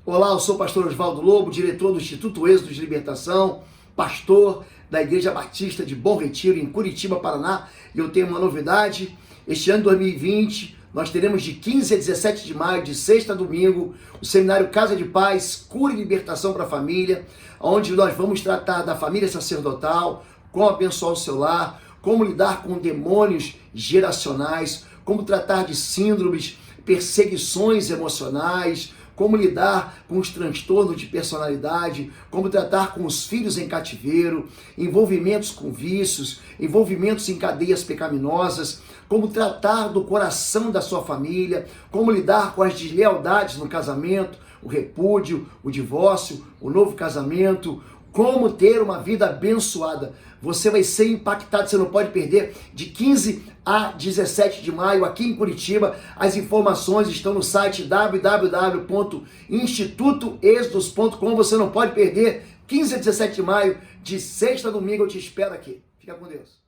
Olá, eu sou o pastor Oswaldo Lobo, diretor do Instituto Êxodo de Libertação, pastor da Igreja Batista de Bom Retiro, em Curitiba, Paraná. E eu tenho uma novidade: este ano 2020, nós teremos de 15 a 17 de maio, de sexta a domingo, o seminário Casa de Paz, Cura e Libertação para a Família, onde nós vamos tratar da família sacerdotal, como abençoar o seu lar, como lidar com demônios geracionais, como tratar de síndromes, perseguições emocionais, como lidar com os transtornos de personalidade, como tratar com os filhos em cativeiro, envolvimentos com vícios, envolvimentos em cadeias pecaminosas, como tratar do coração da sua família, como lidar com as deslealdades no casamento, o repúdio, o divórcio, o novo casamento, como ter uma vida abençoada. Você vai ser impactado, você não pode perder, de 15 a 17 de maio, aqui em Curitiba. As informações estão no site www.institutoexodos.com. Você não pode perder, 15 a 17 de maio, de sexta a domingo, eu te espero aqui. Fica com Deus.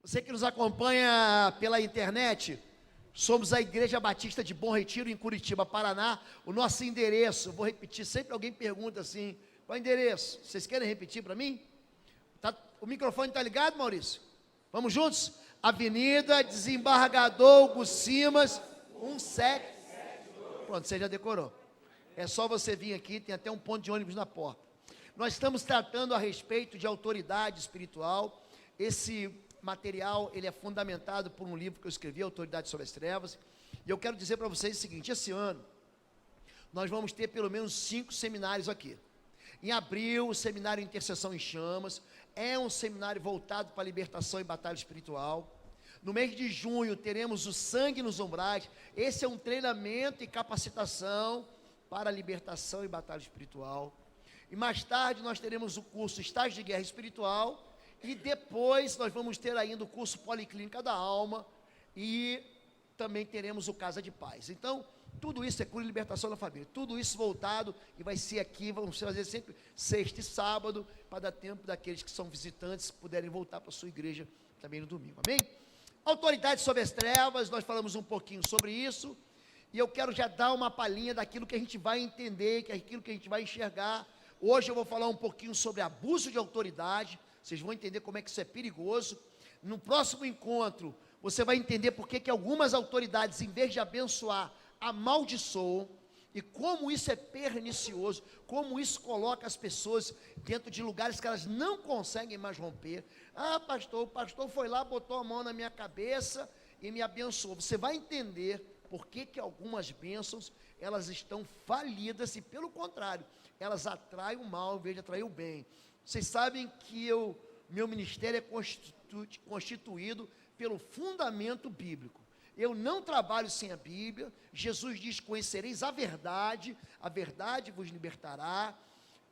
Você que nos acompanha pela internet, somos a Igreja Batista de Bom Retiro, em Curitiba, Paraná. O nosso endereço, vou repetir, sempre alguém pergunta assim: qual é o endereço? Vocês querem repetir para mim? O microfone está ligado, Maurício? Vamos juntos? Avenida Desembargador Hugo Simas, 17. Pronto, você já decorou. É só você vir aqui, tem até um ponto de ônibus na porta. Nós estamos tratando a respeito de autoridade espiritual. Esse material, ele é fundamentado por um livro que eu escrevi, Autoridade sobre as Trevas. E eu quero dizer para vocês o seguinte: esse ano, nós vamos ter pelo menos 5 seminários aqui. Em abril, o seminário Intercessão em Chamas, é um seminário voltado para a libertação e batalha espiritual. No mês de junho, teremos o Sangue nos Umbrais. Esse é um treinamento e capacitação para a libertação e batalha espiritual. E mais tarde, nós teremos o curso Estágio de Guerra Espiritual. E depois, nós vamos ter ainda o curso Policlínica da Alma. E também teremos o Casa de Paz. Então, tudo isso é cura e libertação da família. Tudo isso voltado, e vai ser aqui, vamos fazer sempre sexta e sábado, para dar tempo daqueles que são visitantes puderem voltar para a sua igreja também no domingo. Amém? Autoridade sobre as trevas, nós falamos um pouquinho sobre isso, e eu quero já dar uma palhinha daquilo que a gente vai entender, que é aquilo que a gente vai enxergar. Hoje eu vou falar um pouquinho sobre abuso de autoridade, vocês vão entender como é que isso é perigoso. No próximo encontro, você vai entender por que algumas autoridades, em vez de abençoar, amaldiçoam, e como isso é pernicioso, como isso coloca as pessoas dentro de lugares que elas não conseguem mais romper. Ah, pastor, o pastor foi lá, botou a mão na minha cabeça e me abençoou. Você vai entender por que algumas bênçãos, elas estão falidas, e pelo contrário, elas atraem o mal em vez de atrair o bem. Vocês sabem que meu ministério é constituído pelo fundamento bíblico. Eu não trabalho sem a Bíblia. Jesus diz: conhecereis a verdade vos libertará.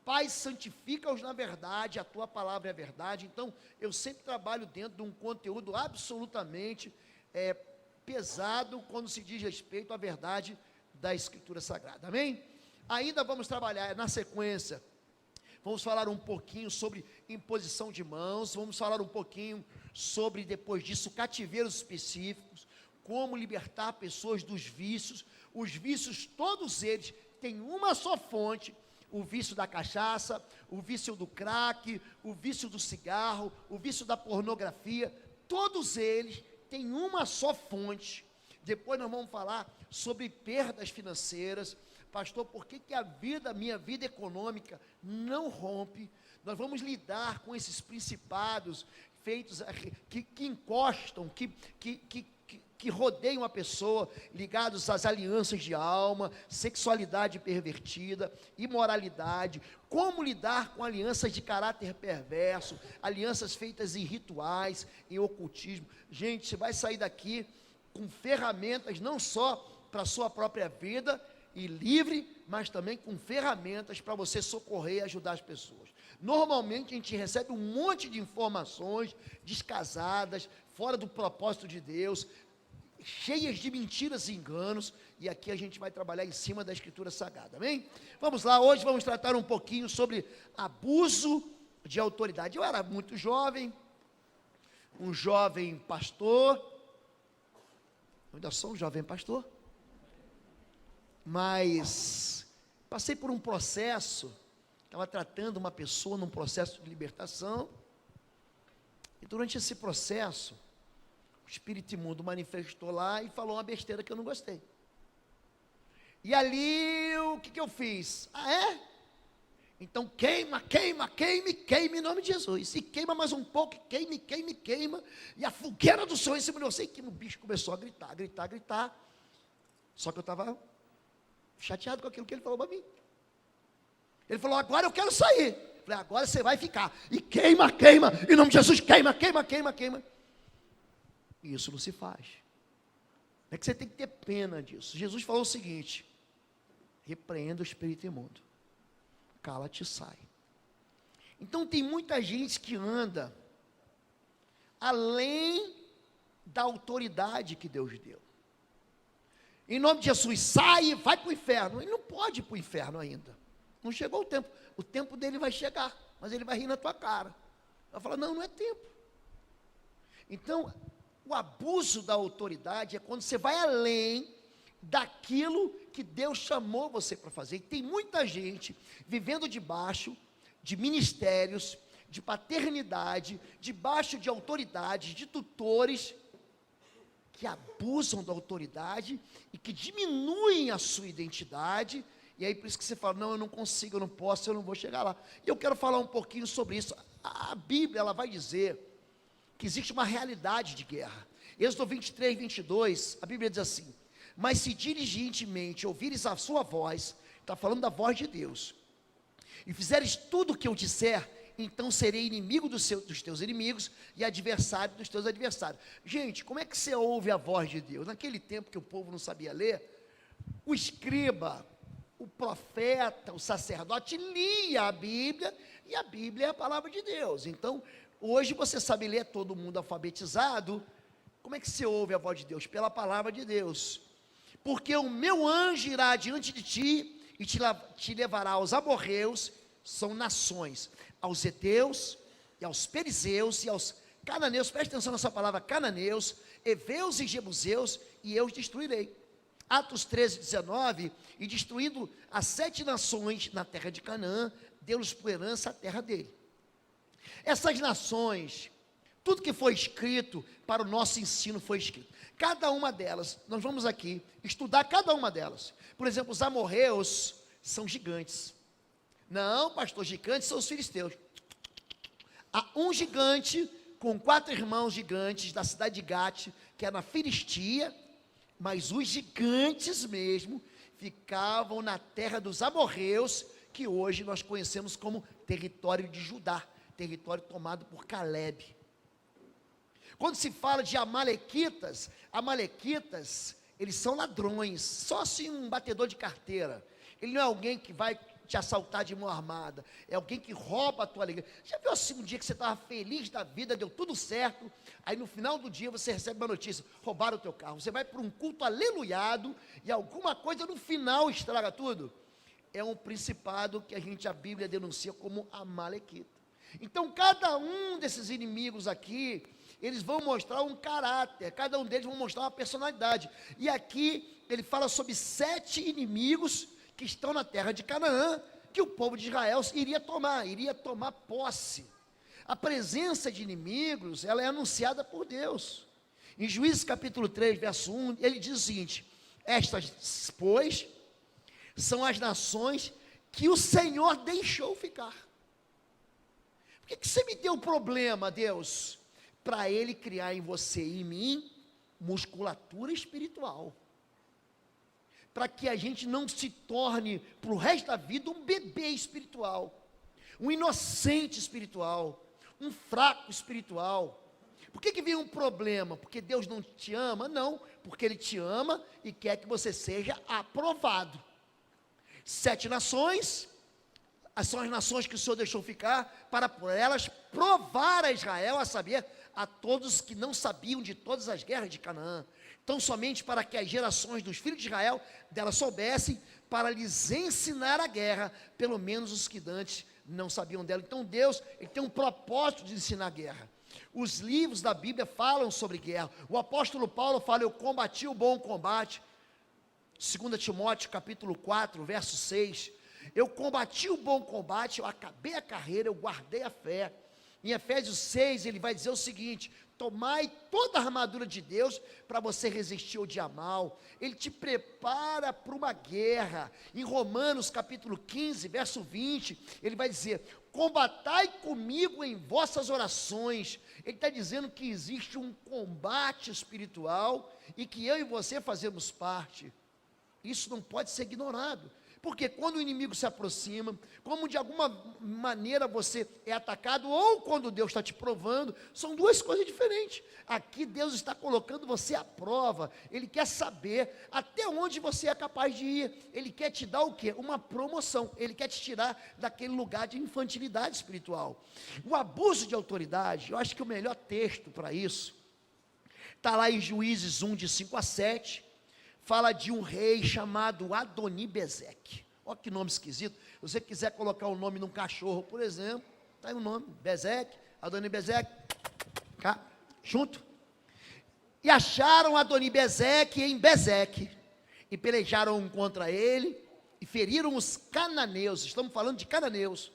Pai, santifica-os na verdade, a tua palavra é a verdade. Então, eu sempre trabalho dentro de um conteúdo absolutamente pesado, quando se diz respeito à verdade da Escritura Sagrada, amém? Ainda vamos trabalhar, na sequência, vamos falar um pouquinho sobre imposição de mãos, vamos falar um pouquinho sobre, depois disso, cativeiros específicos, como libertar pessoas dos vícios. Os vícios, todos eles, têm uma só fonte: o vício da cachaça, o vício do crack, o vício do cigarro, o vício da pornografia. Todos eles têm uma só fonte. Depois nós vamos falar sobre perdas financeiras. Pastor, por que minha vida econômica não rompe? Nós vamos lidar com esses principados feitos, que encostam, que rodeiam a pessoa, ligados às alianças de alma, sexualidade pervertida, imoralidade. Como lidar com alianças de caráter perverso, alianças feitas em rituais, em ocultismo. Gente, você vai sair daqui com ferramentas, não só para a sua própria vida e livre, mas também com ferramentas para você socorrer e ajudar as pessoas. Normalmente a gente recebe um monte de informações descasadas, fora do propósito de Deus, cheias de mentiras e enganos, e aqui a gente vai trabalhar em cima da Escritura Sagrada, amém? Vamos lá, hoje vamos tratar um pouquinho sobre abuso de autoridade. Eu era muito jovem, um jovem pastor, eu ainda sou um jovem pastor, mas Passei por um processo, estava tratando uma pessoa num processo de libertação, e durante esse processo, o espírito imundo manifestou lá e falou uma besteira que eu não gostei. E ali, o que eu fiz? Ah, é? Então queima em nome de Jesus. E queima mais um pouco, queima. E a fogueira do Senhor em cima de você. E que o bicho começou a gritar. Só que eu estava chateado com aquilo que ele falou para mim. Ele falou, agora eu quero sair. Eu falei, agora você vai ficar. E queima, em nome de Jesus, queima. E isso não se faz. É que você tem que ter pena disso. Jesus falou o seguinte: repreenda o espírito imundo. Cala-te e sai. Então tem muita gente que anda além da autoridade que Deus deu. Em nome de Jesus, sai e vai para o inferno. Ele não pode ir para o inferno ainda. Não chegou o tempo. O tempo dele vai chegar, mas ele vai rir na tua cara. Vai falar, não é tempo. Então, o abuso da autoridade é quando você vai além daquilo que Deus chamou você para fazer. E tem muita gente vivendo debaixo de ministérios, de paternidade, debaixo de autoridades, de tutores, que abusam da autoridade e que diminuem a sua identidade. E aí por isso que você fala, não, eu não consigo, eu não posso, eu não vou chegar lá. E eu quero falar um pouquinho sobre isso. A Bíblia, ela vai dizer que existe uma realidade de guerra. Êxodo 23, 22, a Bíblia diz assim: mas se diligentemente ouvires a sua voz, está falando da voz de Deus, e fizeres tudo o que eu disser, então serei inimigo dos teus inimigos e adversário dos teus adversários. Gente, como é que você ouve a voz de Deus? Naquele tempo que o povo não sabia ler, o escriba, o profeta, o sacerdote lia a Bíblia, e a Bíblia é a palavra de Deus. Então, hoje você sabe ler, todo mundo alfabetizado. Como é que você ouve a voz de Deus? Pela palavra de Deus. Porque o meu anjo irá diante de ti e te levará aos amorreus, são nações, aos heteus e aos perizeus e aos cananeus. Preste atenção nessa palavra, cananeus, heveus e jebuseus, e eu os destruirei. Atos 13, 19, e destruindo as 7 nações na terra de Canaã, deu-lhes por herança a terra dele. Essas nações, tudo que foi escrito para o nosso ensino foi escrito. Cada uma delas, nós vamos aqui estudar cada uma delas. Por exemplo, os amorreus são gigantes. Não, pastor, gigantes são os filisteus. Há um gigante com 4 irmãos gigantes da cidade de Gate, que é na Filistia, mas os gigantes mesmo ficavam na terra dos amorreus, que hoje nós conhecemos como território de Judá, território tomado por Calebe. Quando se fala de amalequitas, eles são ladrões, só assim um batedor de carteira. Ele não é alguém que vai te assaltar de mão armada, é alguém que rouba a tua alegria. Já viu assim um dia que você estava feliz da vida, deu tudo certo, aí no final do dia você recebe uma notícia, roubaram o teu carro, você vai para um culto aleluiado, e alguma coisa no final estraga tudo? É um principado que a Bíblia denuncia como amalequita. Então cada um desses inimigos aqui, eles vão mostrar um caráter, cada um deles vão mostrar uma personalidade, e aqui ele fala sobre 7 inimigos, que estão na terra de Canaã, que o povo de Israel iria tomar posse. A presença de inimigos, ela é anunciada por Deus. Em Juízes capítulo 3, verso 1, ele diz o seguinte: estas, pois, são as nações que o Senhor deixou ficar. Por que você me deu problema, Deus? Para Ele criar em você e em mim musculatura espiritual, para que a gente não se torne, para o resto da vida, um bebê espiritual, um inocente espiritual, um fraco espiritual. Por que vem um problema? Porque Deus não te ama? Não, porque Ele te ama e quer que você seja aprovado. 7 nações, são as nações que o Senhor deixou ficar, para por elas provar a Israel, a saber, a todos que não sabiam de todas as guerras de Canaã. Então, somente para que as gerações dos filhos de Israel dela soubessem, para lhes ensinar a guerra, pelo menos os que antes não sabiam dela. Então, Deus, Ele tem um propósito de ensinar a guerra. Os livros da Bíblia falam sobre guerra. O apóstolo Paulo fala: eu combati o bom combate. 2 Timóteo capítulo 4, verso 6. eu combati o bom combate, eu acabei a carreira, eu guardei a fé. Em Efésios 6, ele vai dizer o seguinte: tomai toda a armadura de Deus para você resistir ao dia mal. Ele te prepara para uma guerra. Em Romanos capítulo 15, verso 20, ele vai dizer: combatai comigo em vossas orações. Ele está dizendo que existe um combate espiritual e que eu e você fazemos parte. Isso não pode ser ignorado. Porque quando o inimigo se aproxima, como de alguma maneira você é atacado, ou quando Deus está te provando, são duas coisas diferentes. Aqui Deus está colocando você à prova. Ele quer saber até onde você é capaz de ir. Ele quer te dar o quê? Uma promoção. Ele quer te tirar daquele lugar de infantilidade espiritual. O abuso de autoridade, eu acho que o melhor texto para isso está lá em Juízes 1, de 5 a 7. Fala de um rei chamado Adoni-Bezeque. Olha que nome esquisito. Se você quiser colocar o nome num cachorro, por exemplo, está aí o nome, Bezeque, Adoni-Bezeque, cá, junto. E acharam Adoni-Bezeque em Bezeque, e pelejaram contra ele, e feriram os cananeus, estamos falando de cananeus,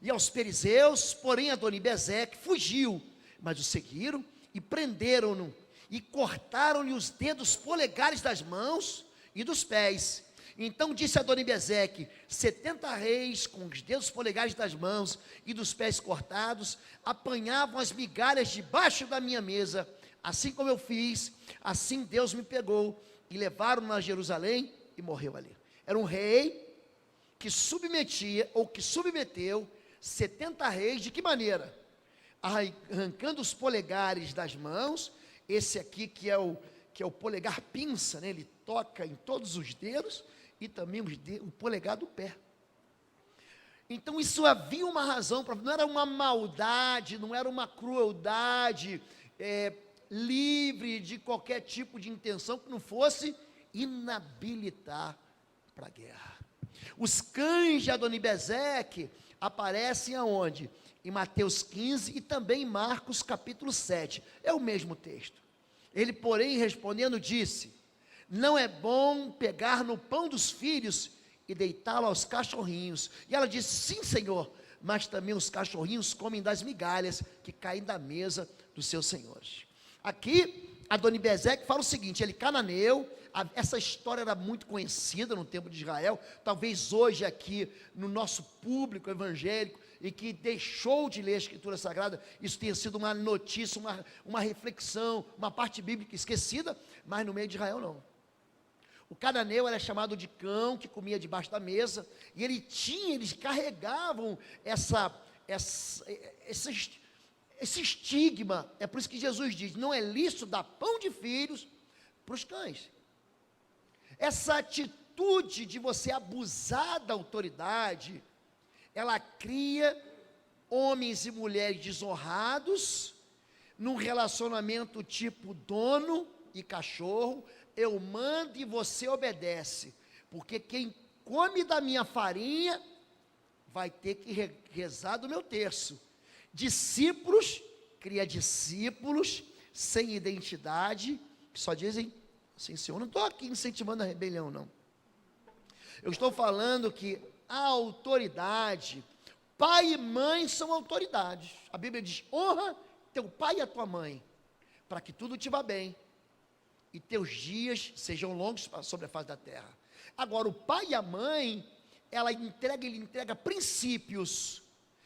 e aos perizeus, porém Adoni-Bezeque fugiu, mas o seguiram e prenderam-no, e cortaram-lhe os dedos polegares das mãos e dos pés. Então disse Adoni-Bezeque: 70 reis com os dedos polegares das mãos e dos pés cortados apanhavam as migalhas debaixo da minha mesa. Assim como eu fiz, assim Deus me pegou, e levaram-no a Jerusalém e morreu ali. Era um rei que submetia, ou que submeteu 70 reis. De que maneira? Arrancando os polegares das mãos. Esse aqui que é o polegar pinça, né? Ele toca em todos os dedos, e também o polegar do pé. Então isso havia uma razão, não era uma maldade, não era uma crueldade livre de qualquer tipo de intenção que não fosse inabilitar para a guerra. Os cães de Adoni-Bezeque aparecem aonde? Em Mateus 15 e também em Marcos capítulo 7, é o mesmo texto. Ele, porém, respondendo, disse: não é bom pegar no pão dos filhos e deitá-lo aos cachorrinhos. E ela disse: sim, Senhor, mas também os cachorrinhos comem das migalhas que caem da mesa dos seus senhores. Aqui, Adoni-Bezeque fala o seguinte: ele cananeu. Essa história era muito conhecida no tempo de Israel, talvez hoje aqui no nosso público evangélico, e que deixou de ler a Escritura Sagrada, isso tenha sido uma notícia, uma reflexão, uma parte bíblica esquecida, mas no meio de Israel não. O cananeu era chamado de cão, que comia debaixo da mesa, e eles carregavam esse estigma. É por isso que Jesus diz: não é lícito dar pão de filhos para os cães. Essa atitude de você abusar da autoridade, ela cria homens e mulheres desonrados, num relacionamento tipo dono e cachorro. Eu mando e você obedece, porque quem come da minha farinha, vai ter que rezar do meu terço. Discípulos, cria discípulos, sem identidade, que só dizem: sim, Senhor. Não estou aqui incentivando a rebelião, não. Eu estou falando que a autoridade, pai e mãe são autoridades. A Bíblia diz: honra teu pai e a tua mãe, para que tudo te vá bem, e teus dias sejam longos sobre a face da terra. Agora, o pai e a mãe, ele entrega princípios,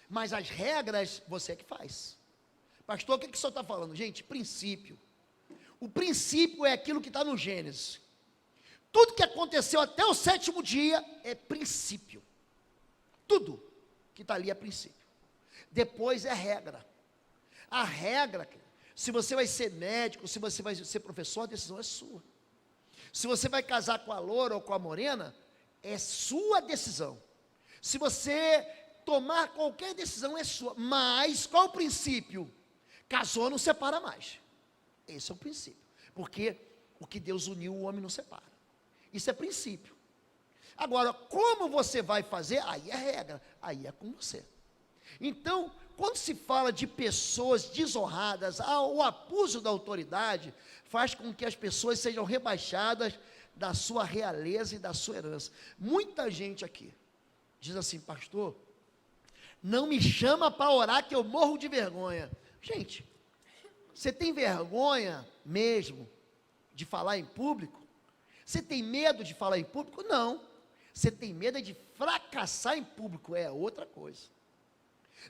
mas as regras, você é que faz. Pastor, o que o senhor está falando? Gente, princípio. O princípio é aquilo que está no Gênesis. Tudo que aconteceu até o 7º dia é princípio. Tudo que está ali é princípio. Depois é regra. A regra, se você vai ser médico, se você vai ser professor, a decisão é sua. Se você vai casar com a loura ou com a morena, é sua decisão. Se você tomar qualquer decisão, é sua. Mas qual o princípio? Casou, não separa mais. Esse é o princípio, porque o que Deus uniu, o homem não separa. Isso é princípio. Agora, como você vai fazer? Aí é regra, aí é com você. Então, quando se fala de pessoas desonradas, o abuso da autoridade faz com que as pessoas sejam rebaixadas da sua realeza e da sua herança. Muita gente aqui diz assim: pastor, não me chama para orar que eu morro de vergonha. Gente, você tem vergonha mesmo de falar em público? Você tem medo de falar em público? Não. Você tem medo de fracassar em público, é outra coisa.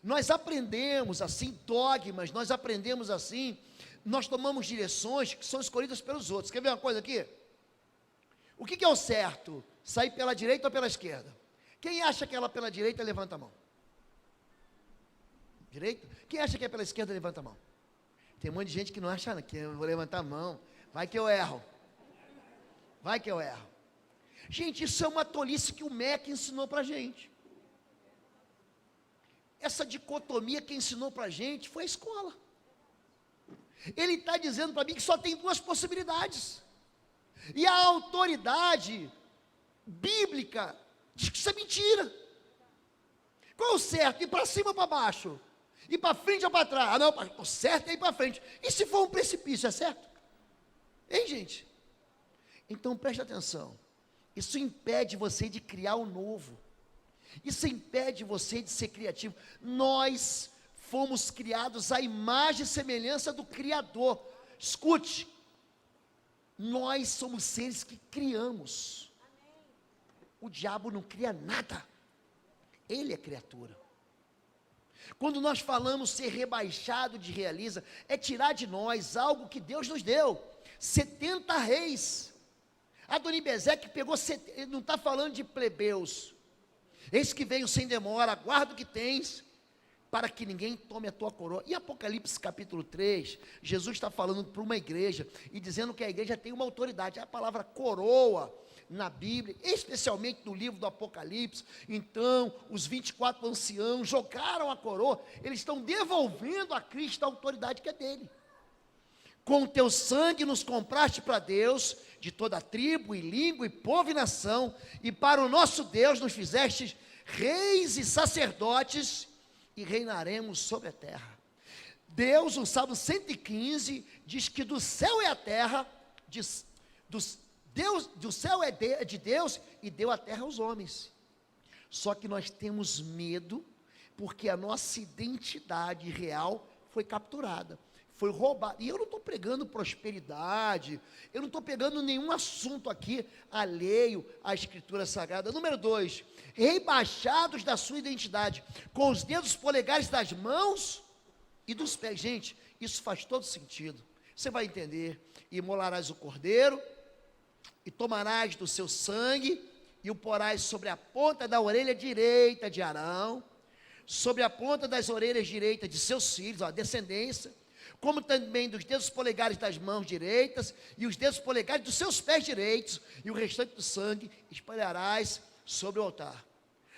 Nós aprendemos assim dogmas, nós aprendemos assim, nós tomamos direções que são escolhidas pelos outros. Quer ver uma coisa aqui? O que é o certo? Sair pela direita ou pela esquerda? Quem acha que ela pela direita, levanta a mão. Direita? Quem acha que é pela esquerda, levanta a mão. Tem um monte de gente que não acha que eu vou levantar a mão. Vai que eu erro. Vai que eu erro. Gente, isso é uma tolice que o MEC ensinou para a gente. Essa dicotomia que ensinou para a gente foi a escola. Ele está dizendo para mim que só tem duas possibilidades. E a autoridade bíblica diz que isso é mentira. Qual é o certo? Ir para cima ou para baixo? Ir para frente ou para trás? Ah, não, o certo é ir para frente. E se for um precipício, é certo? Hein, gente? Então preste atenção. Isso impede você de criar o novo. Isso impede você de ser criativo. Nós fomos criados à imagem e semelhança do Criador. Escute, nós somos seres que criamos. O diabo não cria nada. Ele é criatura. Quando nós falamos ser rebaixado de realiza, é tirar de nós algo que Deus nos deu. 70 reis. Adonibezeque pegou, ele não está falando de plebeus. Eis que veio sem demora, guarda o que tens, para que ninguém tome a tua coroa. E Apocalipse capítulo 3, Jesus está falando para uma igreja, e dizendo que a igreja tem uma autoridade. A palavra coroa, na Bíblia, especialmente no livro do Apocalipse. Então, os 24 anciãos jogaram a coroa, eles estão devolvendo a Cristo a autoridade que é dele. Com o teu sangue nos compraste para Deus, de toda tribo, e língua, e povo e nação, e para o nosso Deus nos fizestes reis e sacerdotes, e reinaremos sobre a terra. Deus, no Salmo 115, diz que do céu é a terra, do céu é de Deus, e deu a terra aos homens. Só que nós temos medo, porque a nossa identidade real foi capturada, foi roubada. E eu não estou pregando prosperidade, eu não estou pegando nenhum assunto aqui alheio à Escritura Sagrada. Número 2, rebaixados da sua identidade, com os dedos polegares das mãos e dos pés. Gente, isso faz todo sentido. Você vai entender. Imolarás o cordeiro, e tomarás do seu sangue, e o porás sobre a ponta da orelha direita de Arão, sobre a ponta das orelhas direitas de seus filhos, a descendência, como também dos dedos polegares das mãos direitas, e os dedos polegares dos seus pés direitos, e o restante do sangue espalharás sobre o altar.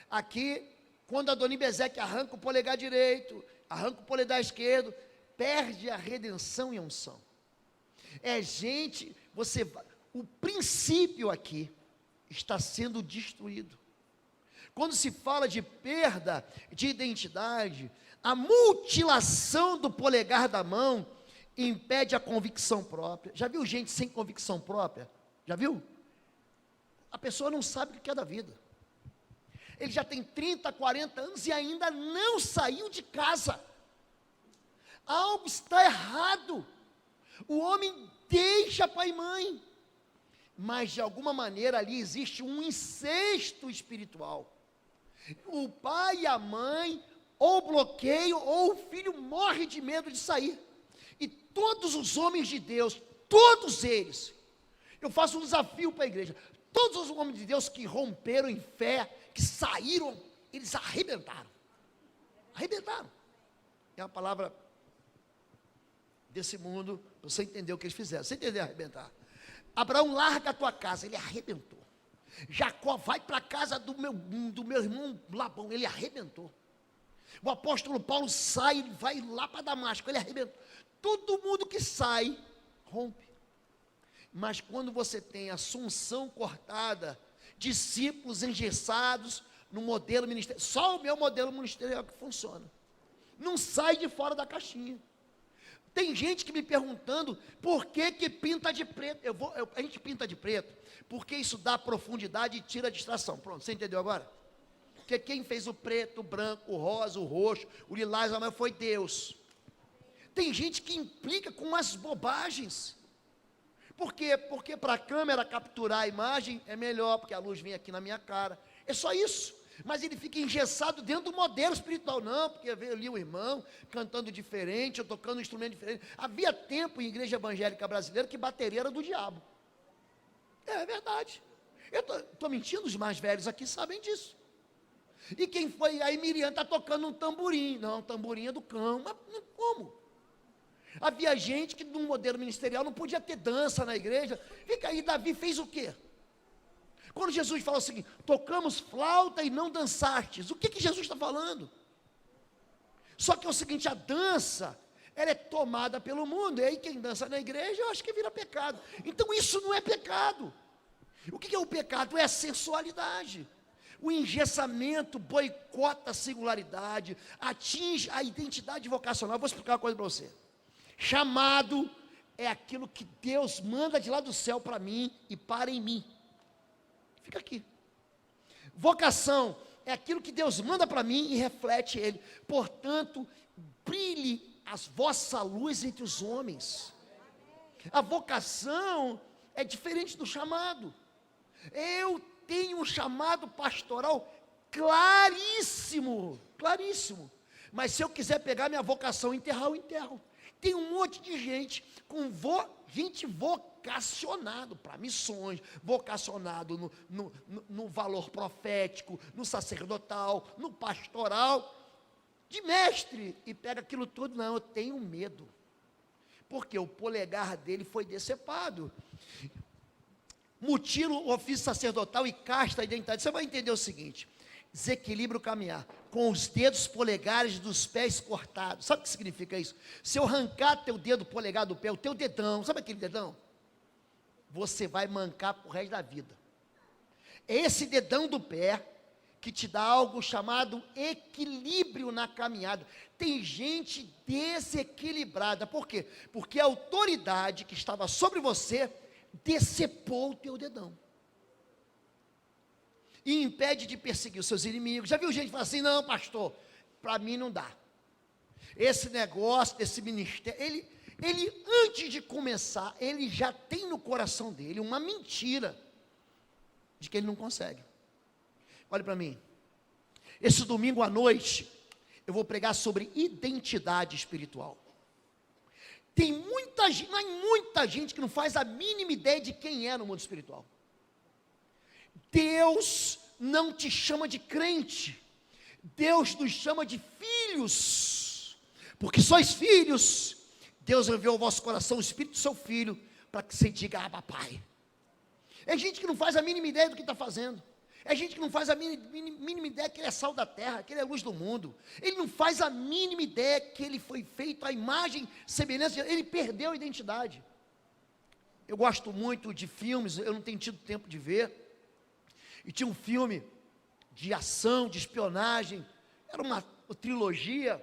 Aqui, quando Adonibezeque arranca o polegar direito, arranca o polegar esquerdo, perde a redenção e a unção. O princípio aqui está sendo destruído. Quando se fala de perda de identidade, a mutilação do polegar da mão impede a convicção própria. Já viu gente sem convicção própria? Já viu? A pessoa não sabe o que é da vida. Ele já tem 30, 40 anos e ainda não saiu de casa. Algo está errado. O homem deixa pai e mãe, mas de alguma maneira ali existe um incesto espiritual. O pai e a mãe ou bloqueiam, ou o filho morre de medo de sair. E todos os homens de Deus, todos eles, eu faço um desafio para a igreja, todos os homens de Deus que romperam em fé, que saíram, eles arrebentaram. Arrebentaram. É uma palavra desse mundo, para você entender o que eles fizeram. Você entendeu arrebentar? Abraão, larga a tua casa, ele arrebentou. Jacó, vai para a casa do meu irmão Labão, ele arrebentou. O apóstolo Paulo sai, ele vai lá para Damasco, ele arrebentou. Todo mundo que sai, rompe. Mas quando você tem a assunção cortada, discípulos engessados no modelo ministerial, só o meu modelo ministerial que funciona. Não sai de fora da caixinha. Tem gente que me perguntando por que pinta de preto. A gente pinta de preto porque isso dá profundidade e tira a distração. Pronto, você entendeu agora? Porque quem fez o preto, o branco, o rosa, o roxo, o lilás, o amarelo foi Deus. Tem gente que implica com umas bobagens. Por quê? Porque para a câmera capturar a imagem é melhor, porque a luz vem aqui na minha cara. É só isso. Mas ele fica engessado dentro do modelo espiritual. Não, porque veio ali o irmão cantando diferente, eu tocando um instrumento diferente. Havia tempo em igreja evangélica brasileira que bateria era do diabo. É verdade. Eu estou mentindo, os mais velhos aqui sabem disso. E quem foi? Aí Miriam está tocando um tamborim. Não, tamborim é do cão. Mas como? Havia gente que num modelo ministerial não podia ter dança na igreja. Fica aí, Davi fez o quê? Quando Jesus fala o seguinte, tocamos flauta e não dançastes, o que Jesus está falando? Só que é o seguinte, a dança, ela é tomada pelo mundo, e aí quem dança na igreja, eu acho que vira pecado. Então isso não é pecado. O que é o pecado? É a sensualidade. O engessamento boicota a singularidade, atinge a identidade vocacional. Eu vou explicar uma coisa para você. Chamado é aquilo que Deus manda de lá do céu para mim e para em mim. Fica aqui. Vocação é aquilo que Deus manda para mim e reflete Ele. Portanto, brilhe a vossa luz entre os homens. A vocação é diferente do chamado. Eu tenho um chamado pastoral claríssimo, claríssimo. Mas se eu quiser pegar minha vocação e enterrar, eu enterro. Tem um monte de gente com gente vocacionado para missões, vocacionado no valor profético, no sacerdotal, no pastoral, de mestre, e pega aquilo tudo. Não, eu tenho medo, porque o polegar dele foi decepado. Mutila o ofício sacerdotal e casta a identidade. Você vai entender o seguinte: desequilíbrio caminhar, com os dedos polegares dos pés cortados. Sabe o que significa isso? Se eu arrancar teu dedo polegar do pé, o teu dedão, sabe aquele dedão? Você vai mancar pro resto da vida. É esse dedão do pé que te dá algo chamado equilíbrio na caminhada. Tem gente desequilibrada. Por quê? Porque a autoridade que estava sobre você decepou o teu dedão e impede de perseguir os seus inimigos. Já viu gente falar assim, não pastor, para mim não dá, esse negócio, esse ministério, ele antes de começar, ele já tem no coração dele uma mentira, de que ele não consegue. Olha para mim, esse domingo à noite, eu vou pregar sobre identidade espiritual. Tem muita gente que não faz a mínima ideia de quem é no mundo espiritual. Deus não te chama de crente, Deus nos chama de filhos, porque sois filhos. Deus enviou ao vosso coração o Espírito do seu Filho, para que você diga, ah, papai. É gente que não faz a mínima ideia do que está fazendo. É gente que não faz a mínima ideia que ele é sal da terra, que ele é luz do mundo. Ele não faz a mínima ideia que ele foi feito à imagem, semelhança de Deus. Ele perdeu a identidade. Eu gosto muito de filmes, eu não tenho tido tempo de ver. E tinha um filme de ação, de espionagem, era uma trilogia,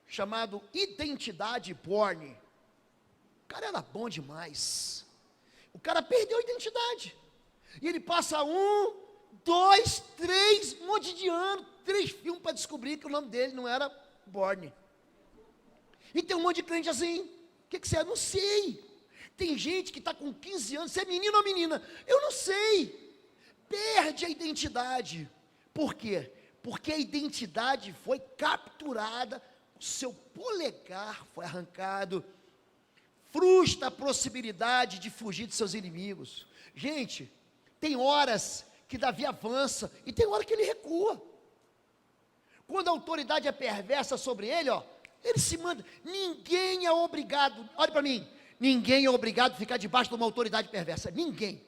chamado Identidade Bourne. O cara era bom demais. O cara perdeu a identidade. E ele passa 1, 2, 3, um monte de anos, 3 filmes para descobrir que o nome dele não era Bourne. E tem um monte de crente assim, o que você é? Não sei. Tem gente que está com 15 anos, você é menino ou menina? Eu não sei. Perde a identidade. Por quê? Porque a identidade foi capturada, o seu polegar foi arrancado, frustra a possibilidade de fugir de seus inimigos. Gente, tem horas que Davi avança e tem hora que ele recua. Quando a autoridade é perversa sobre ele, ele se manda. Ninguém é obrigado, olha para mim, ninguém é obrigado a ficar debaixo de uma autoridade perversa. Ninguém.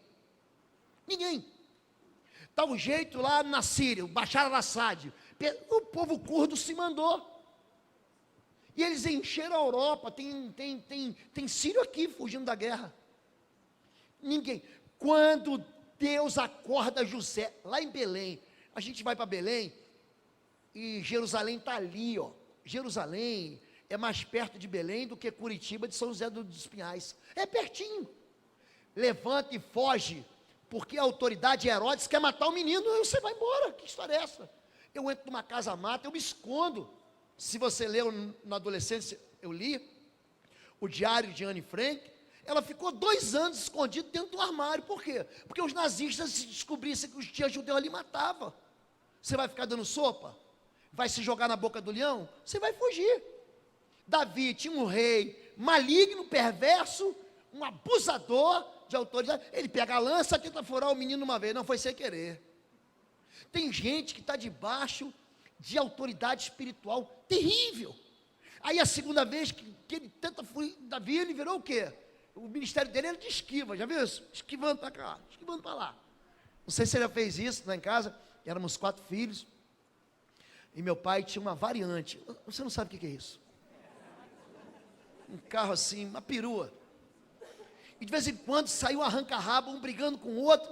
Está um jeito lá na Síria, o Bashar al-Assad, o povo curdo se mandou. E eles encheram a Europa, tem sírio aqui fugindo da guerra. Ninguém. Quando Deus acorda José, lá em Belém, a gente vai para Belém, e Jerusalém está ali, Jerusalém é mais perto de Belém do que Curitiba de São José dos Pinhais, é pertinho. Levanta e foge porque a autoridade Herodes quer matar o menino, aí você vai embora. Que história é essa? Eu entro numa casa mata, eu me escondo. Se você leu na adolescência, eu li o diário de Anne Frank, ela ficou 2 anos escondida dentro do armário. Por quê? Porque os nazistas, se descobrissem que os tinha judeu ali, matavam. Você vai ficar dando sopa? Vai se jogar na boca do leão? Você vai fugir. Davi tinha um rei maligno, perverso, um abusador de autoridade. Ele pega a lança, tenta furar o menino uma vez. Não, foi sem querer. Tem gente que está debaixo de autoridade espiritual terrível. Aí a segunda vez que ele tenta fugir, Davi, ele virou o quê? O ministério dele era de esquiva, já viu isso? Esquivando para cá, esquivando para lá. Não sei se ele já fez isso lá em casa. Éramos 4 filhos. E meu pai tinha uma variante. Você não sabe o que é isso? Um carro assim, uma perua. E de vez em quando saiu arranca-rabo, um brigando com o outro.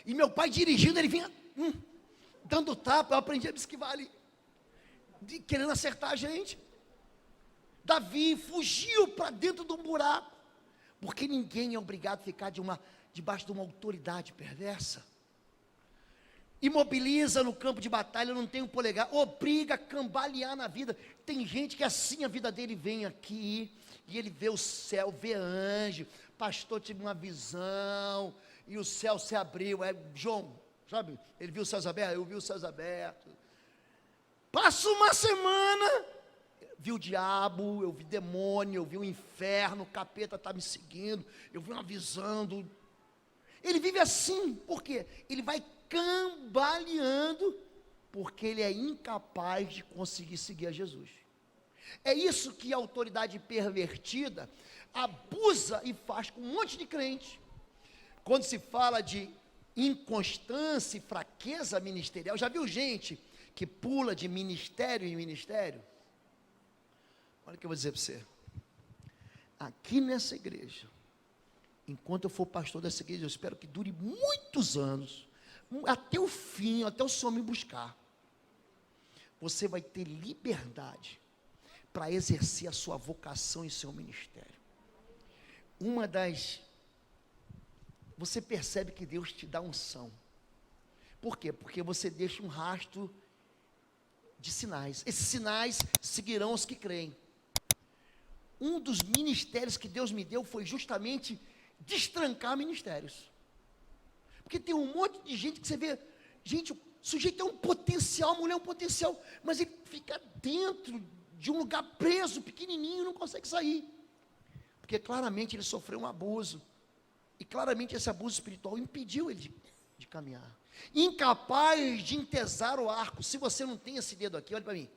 E meu pai dirigindo, ele vinha dando tapa. Eu aprendi a me esquivar ali, querendo acertar a gente. Davi fugiu para dentro de um buraco, porque ninguém é obrigado a ficar debaixo de uma autoridade perversa. Imobiliza no campo de batalha, não tem um polegar, obriga a cambalear na vida. Tem gente que assim a vida dele vem aqui, e ele vê o céu, vê anjo. Pastor, tive uma visão, e o céu se abriu. João, sabe, ele viu os céus abertos, eu vi os céus abertos. Passa uma semana, vi o diabo, eu vi demônio, eu vi o inferno, o capeta está me seguindo, eu vi uma visão Ele vive assim, por quê? Ele vai cambaleando, porque ele é incapaz de conseguir seguir a Jesus. É isso que a autoridade pervertida abusa e faz com um monte de crente. Quando se fala de inconstância e fraqueza ministerial, já viu gente que pula de ministério em ministério? Olha o que eu vou dizer para você. Aqui nessa igreja, enquanto eu for pastor dessa igreja, eu espero que dure muitos anos, até o fim, até o Senhor me buscar. Você vai ter liberdade para exercer a sua vocação e seu ministério. Você percebe que Deus te dá unção. Por quê? Porque você deixa um rastro de sinais. Esses sinais seguirão os que creem. Um dos ministérios que Deus me deu foi justamente destrancar ministérios. Porque tem um monte de gente que você vê, gente, o sujeito é um potencial, a mulher é um potencial, mas ele fica dentro de um lugar preso, pequenininho, não consegue sair. Porque claramente ele sofreu um abuso. E claramente esse abuso espiritual impediu ele de caminhar. Incapaz de entesar o arco. Se você não tem esse dedo aqui, olha para mim.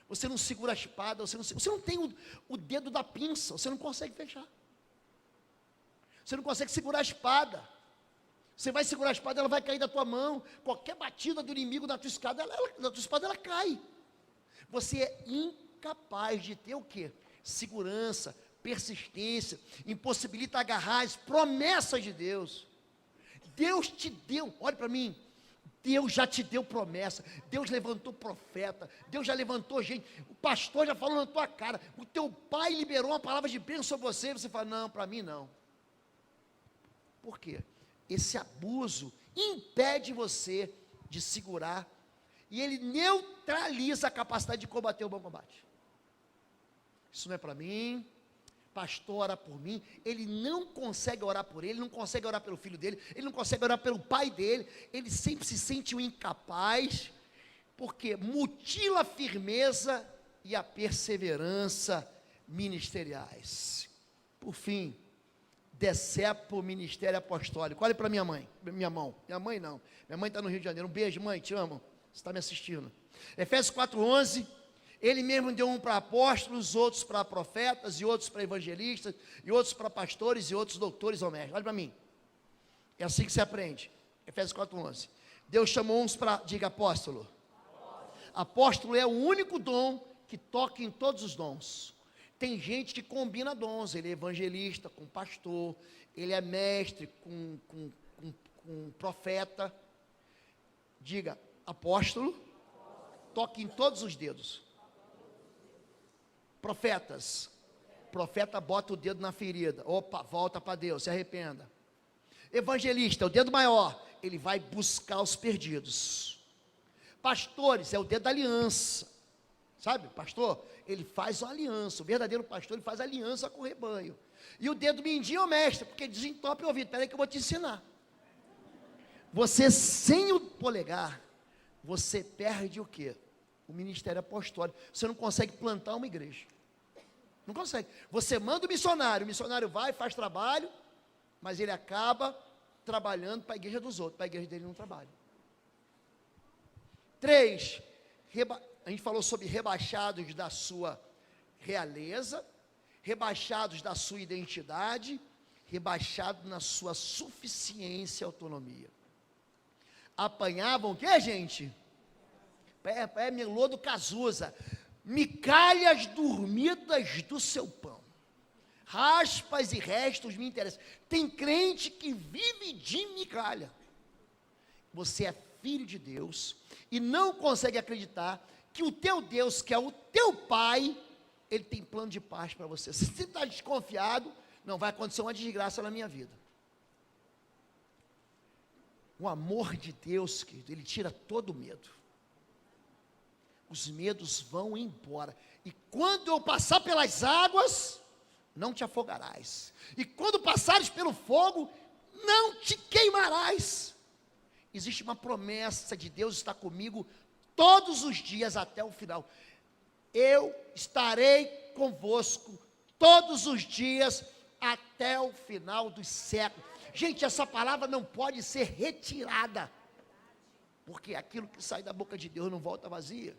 Você não segura a espada, você não tem o dedo da pinça, você não consegue fechar. Você não consegue segurar a espada. Você vai segurar a espada, ela vai cair da tua mão. Qualquer batida do inimigo na tua espada, ela cai. Você é incapaz de ter o quê? Segurança, persistência, impossibilita agarrar as promessas de Deus. Deus te deu, olha para mim, Deus já te deu promessa, Deus levantou profeta, Deus já levantou gente, o pastor já falou na tua cara, o teu pai liberou uma palavra de bênção sobre você, e você fala, não, para mim não. Por quê? Esse abuso impede você de segurar, e ele neutraliza a capacidade de combater o bom combate. Isso não é para mim. Pastor ora por mim, ele não consegue orar por ele, não consegue orar pelo filho dele, ele não consegue orar pelo pai dele, ele sempre se sente um incapaz, porque mutila a firmeza e a perseverança ministeriais. Por fim, decepa o ministério apostólico. Olha para minha mãe, minha mão está no Rio de Janeiro, um beijo mãe, te amo, você está me assistindo. Efésios 4:11, ele mesmo deu um para apóstolos, outros para profetas, e outros para evangelistas, e outros para pastores, e outros doutores ou mestres. Olha para mim, é assim que se aprende. Efésios 4:11, Deus chamou uns para, diga apóstolo. Apóstolo é o único dom que toca em todos os dons. Tem gente que combina dons, ele é evangelista com pastor, ele é mestre com profeta. Diga, apóstolo, toca em todos os dedos. Profeta bota o dedo na ferida, opa, volta para Deus, se arrependa. Evangelista é o dedo maior, ele vai buscar os perdidos. Pastores é o dedo da aliança, sabe, pastor? Ele faz uma aliança, o verdadeiro pastor, ele faz aliança com o rebanho. E o dedo mindinho é o mestre, porque desentope o ouvido. Espera aí que eu vou te ensinar. Você sem o polegar, você perde o quê? O ministério apostólico. Você não consegue plantar uma igreja. Não consegue. Você manda o missionário vai, faz trabalho, mas ele acaba trabalhando para a igreja dos outros, para a igreja dele não trabalha. 3, a gente falou sobre rebaixados da sua realeza, rebaixados da sua identidade, rebaixados na sua suficiência e autonomia. Apanhavam o que, gente? Melô do Cazuza, migalhas dormidas do seu pão, raspas e restos me interessam. Tem crente que vive de migalha. Você é filho de Deus e não consegue acreditar que o teu Deus, que é o teu Pai, Ele tem plano de paz para você. Se você está desconfiado, não vai acontecer uma desgraça na minha vida. O amor de Deus, querido, Ele tira todo o medo. Os medos vão embora. E quando eu passar pelas águas, não te afogarás. E quando passares pelo fogo, não te queimarás. Existe uma promessa de Deus estar comigo todos os dias até o final. Eu estarei convosco todos os dias até o final dos séculos. Gente, essa palavra não pode ser retirada, porque aquilo que sai da boca de Deus não volta vazia.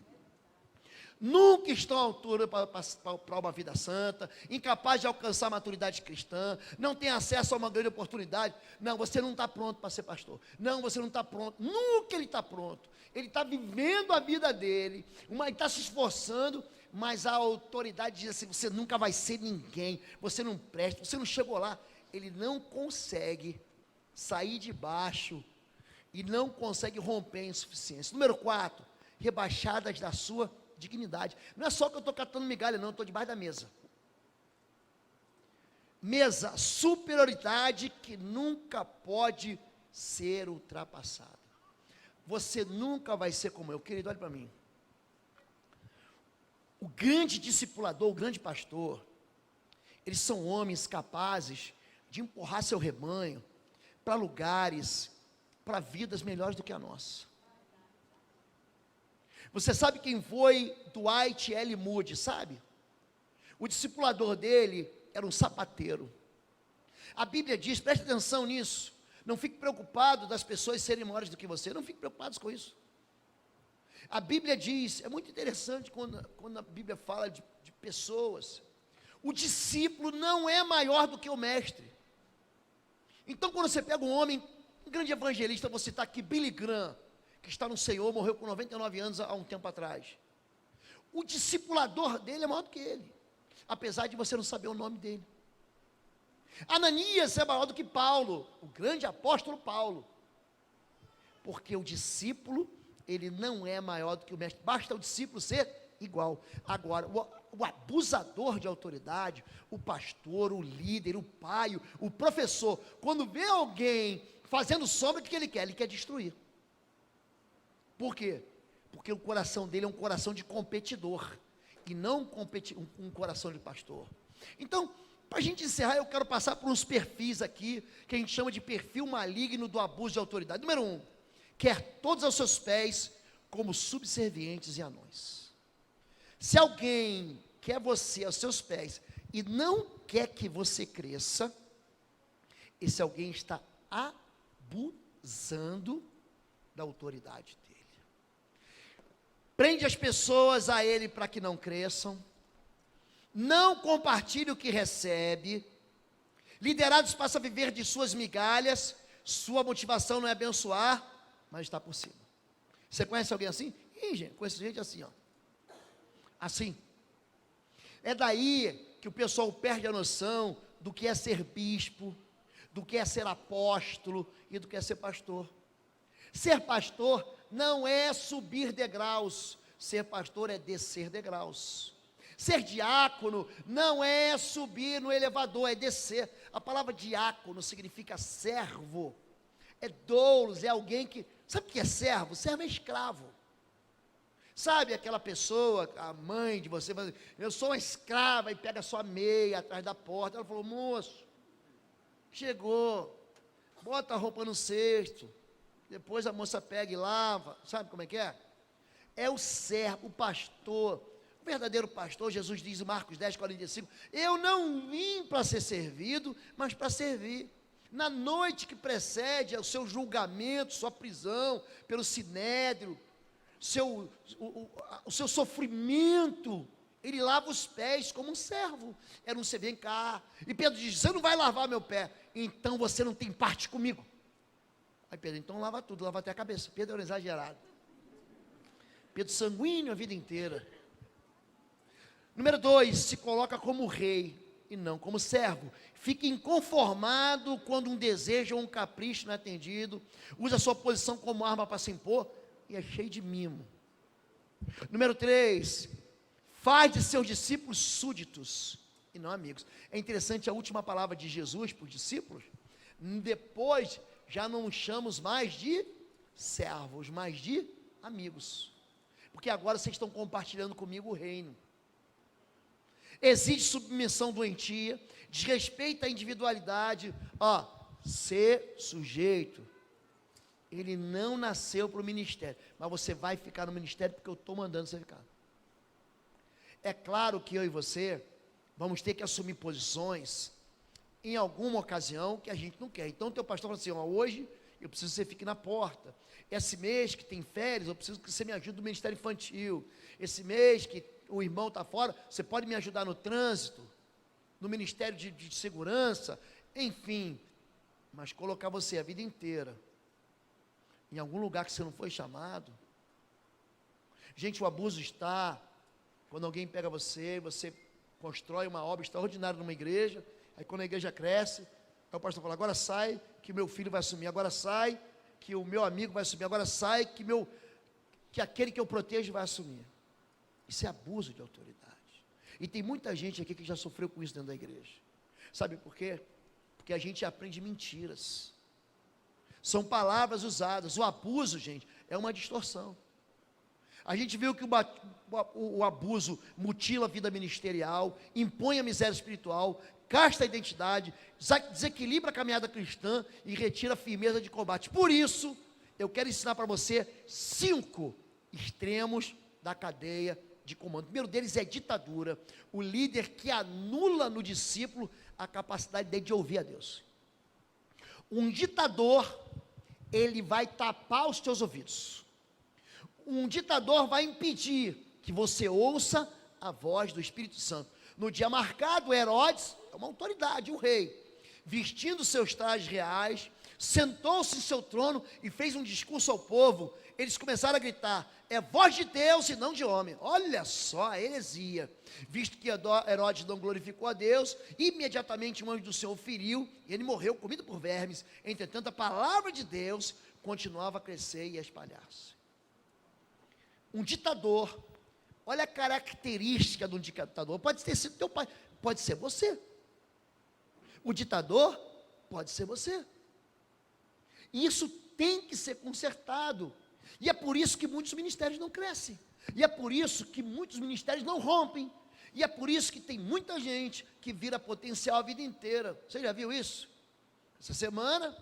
Nunca estão à altura para uma vida santa, incapaz de alcançar a maturidade cristã, não tem acesso a uma grande oportunidade. Não, você não está pronto para ser pastor. Não, você não está pronto. Nunca ele está pronto. Ele está vivendo a vida dele, ele está se esforçando, mas a autoridade diz assim: você nunca vai ser ninguém, você não presta, você não chegou lá. Ele não consegue sair de baixo e não consegue romper a insuficiência. Número 4, rebaixadas da sua dignidade. Não é só que eu estou catando migalha, não, eu estou debaixo da mesa. Mesa, superioridade que nunca pode ser ultrapassada. Você nunca vai ser como eu, querido, olha para mim. O grande discipulador, o grande pastor, eles são homens capazes de empurrar seu rebanho para lugares, para vidas melhores do que a nossa. Você sabe quem foi Dwight L. Moody, sabe? O discipulador dele era um sapateiro. A Bíblia diz, preste atenção nisso, não fique preocupado das pessoas serem maiores do que você, não fique preocupado com isso. A Bíblia diz, é muito interessante quando a Bíblia fala de pessoas, o discípulo não é maior do que o mestre. Então quando você pega um homem, um grande evangelista, vou citar aqui Billy Graham, que está no Senhor, morreu com 99 anos há um tempo atrás. O discipulador dele é maior do que ele, apesar de você não saber o nome dele. Ananias é maior do que Paulo, o grande apóstolo Paulo, porque o discípulo, ele não é maior do que o mestre, basta o discípulo ser igual. Agora, o abusador de autoridade, o pastor, o líder, o pai, o professor, quando vê alguém fazendo sombra, o que ele quer? Ele quer destruir. Por quê? Porque o coração dele é um coração de competidor, e não um coração de pastor. Então, para a gente encerrar, eu quero passar por uns perfis aqui, que a gente chama de perfil maligno do abuso de autoridade. Número 1, quer todos aos seus pés, como subservientes e anões. Se alguém quer você aos seus pés, e não quer que você cresça, esse alguém está abusando da autoridade dele. Prende as pessoas a ele para que não cresçam, não compartilhe o que recebe, liderados passa a viver de suas migalhas, sua motivação não é abençoar, mas está por cima. Você conhece alguém assim? Ih, gente, conheço gente assim, ó. Assim. É daí que o pessoal perde a noção do que é ser bispo, do que é ser apóstolo e do que é ser pastor. Ser pastor não é subir degraus, ser pastor é descer degraus. Ser diácono não é subir no elevador, é descer. A palavra diácono significa servo, é doulos, é alguém que... Sabe o que é servo? Servo é escravo. Sabe aquela pessoa, a mãe de você, eu sou uma escrava, e pega a sua meia atrás da porta. Ela falou, moço, chegou, bota a roupa no cesto, depois a moça pega e lava. Sabe como é que é? É o servo, o pastor, o verdadeiro pastor. Jesus diz em Marcos 10, 45, eu não vim para ser servido, mas para servir. Na noite que precede o seu julgamento, sua prisão pelo sinédrio, o seu sofrimento, ele lava os pés como um servo. Era um, você vem cá, e Pedro diz, você não vai lavar meu pé, então você não tem parte comigo. Aí Pedro, então lava tudo, lava até a cabeça. Pedro era exagerado, Pedro sanguíneo a vida inteira. Número 2, se coloca como rei e não como servo. Fica inconformado quando um desejo ou um capricho não é atendido, usa a sua posição como arma para se impor, e é cheio de mimo. Número 3, faz de seus discípulos súditos e não amigos. É interessante a última palavra de Jesus para os discípulos. Depois já não chamamos mais de servos, mas de amigos, porque agora vocês estão compartilhando comigo o reino. Exige submissão doentia, desrespeita a individualidade. Ser sujeito. Ele não nasceu para o ministério, mas você vai ficar no ministério porque eu estou mandando você ficar. É claro que eu e você vamos ter que assumir posições em alguma ocasião que a gente não quer. Então o teu pastor fala assim, hoje eu preciso que você fique na porta. Esse mês que tem férias, eu preciso que você me ajude no ministério infantil. Esse mês que o irmão está fora, você pode me ajudar no trânsito, no ministério de segurança, enfim. Mas colocar você a vida inteira em algum lugar que você não foi chamado. Gente, o abuso está quando alguém pega você constrói uma obra extraordinária numa igreja, aí quando a igreja cresce, aí o pastor fala, agora sai que o meu filho vai assumir, agora sai que o meu amigo vai assumir, agora sai que aquele que eu protejo vai assumir. Isso é abuso de autoridade. E tem muita gente aqui que já sofreu com isso dentro da igreja. Sabe por quê? Porque a gente aprende mentiras. São palavras usadas. O abuso, gente, é uma distorção. A gente viu que o abuso mutila a vida ministerial, impõe a miséria espiritual, casta a identidade, desequilibra a caminhada cristã e retira a firmeza de combate. Por isso, eu quero ensinar para você 5 extremos da cadeia de comando. O primeiro deles é ditadura, o líder que anula no discípulo a capacidade dele de ouvir a Deus. Um ditador, ele vai tapar os teus ouvidos. Um ditador vai impedir que você ouça a voz do Espírito Santo. No dia marcado, Herodes é uma autoridade, um rei, vestindo seus trajes reais, sentou-se em seu trono e fez um discurso ao povo. Eles começaram a gritar, é voz de Deus e não de homem. Olha só a heresia. Visto que Herodes não glorificou a Deus, imediatamente um anjo do Senhor o feriu, e ele morreu comido por vermes. Entretanto, a palavra de Deus continuava a crescer e a espalhar-se. Um ditador, olha a característica de um ditador, pode ter sido teu pai, pode ser você. O ditador pode ser você. E isso tem que ser consertado. E é por isso que muitos ministérios não crescem. E é por isso que muitos ministérios não rompem. E é por isso que tem muita gente que vira potencial a vida inteira. Você já viu isso? Essa semana,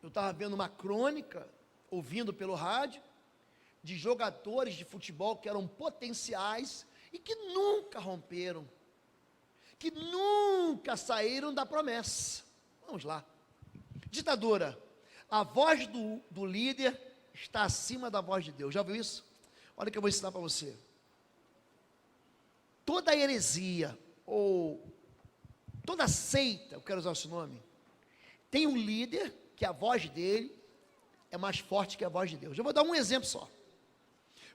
eu estava vendo uma crônica, ouvindo pelo rádio, de jogadores de futebol que eram potenciais e que nunca romperam, que nunca saíram da promessa. Vamos lá. Ditadura. A voz do líder está acima da voz de Deus. Já viu isso? Olha o que eu vou ensinar para você. Toda heresia, ou toda seita, eu quero usar esse nome, tem um líder que a voz dele é mais forte que a voz de Deus. Eu vou dar um exemplo só.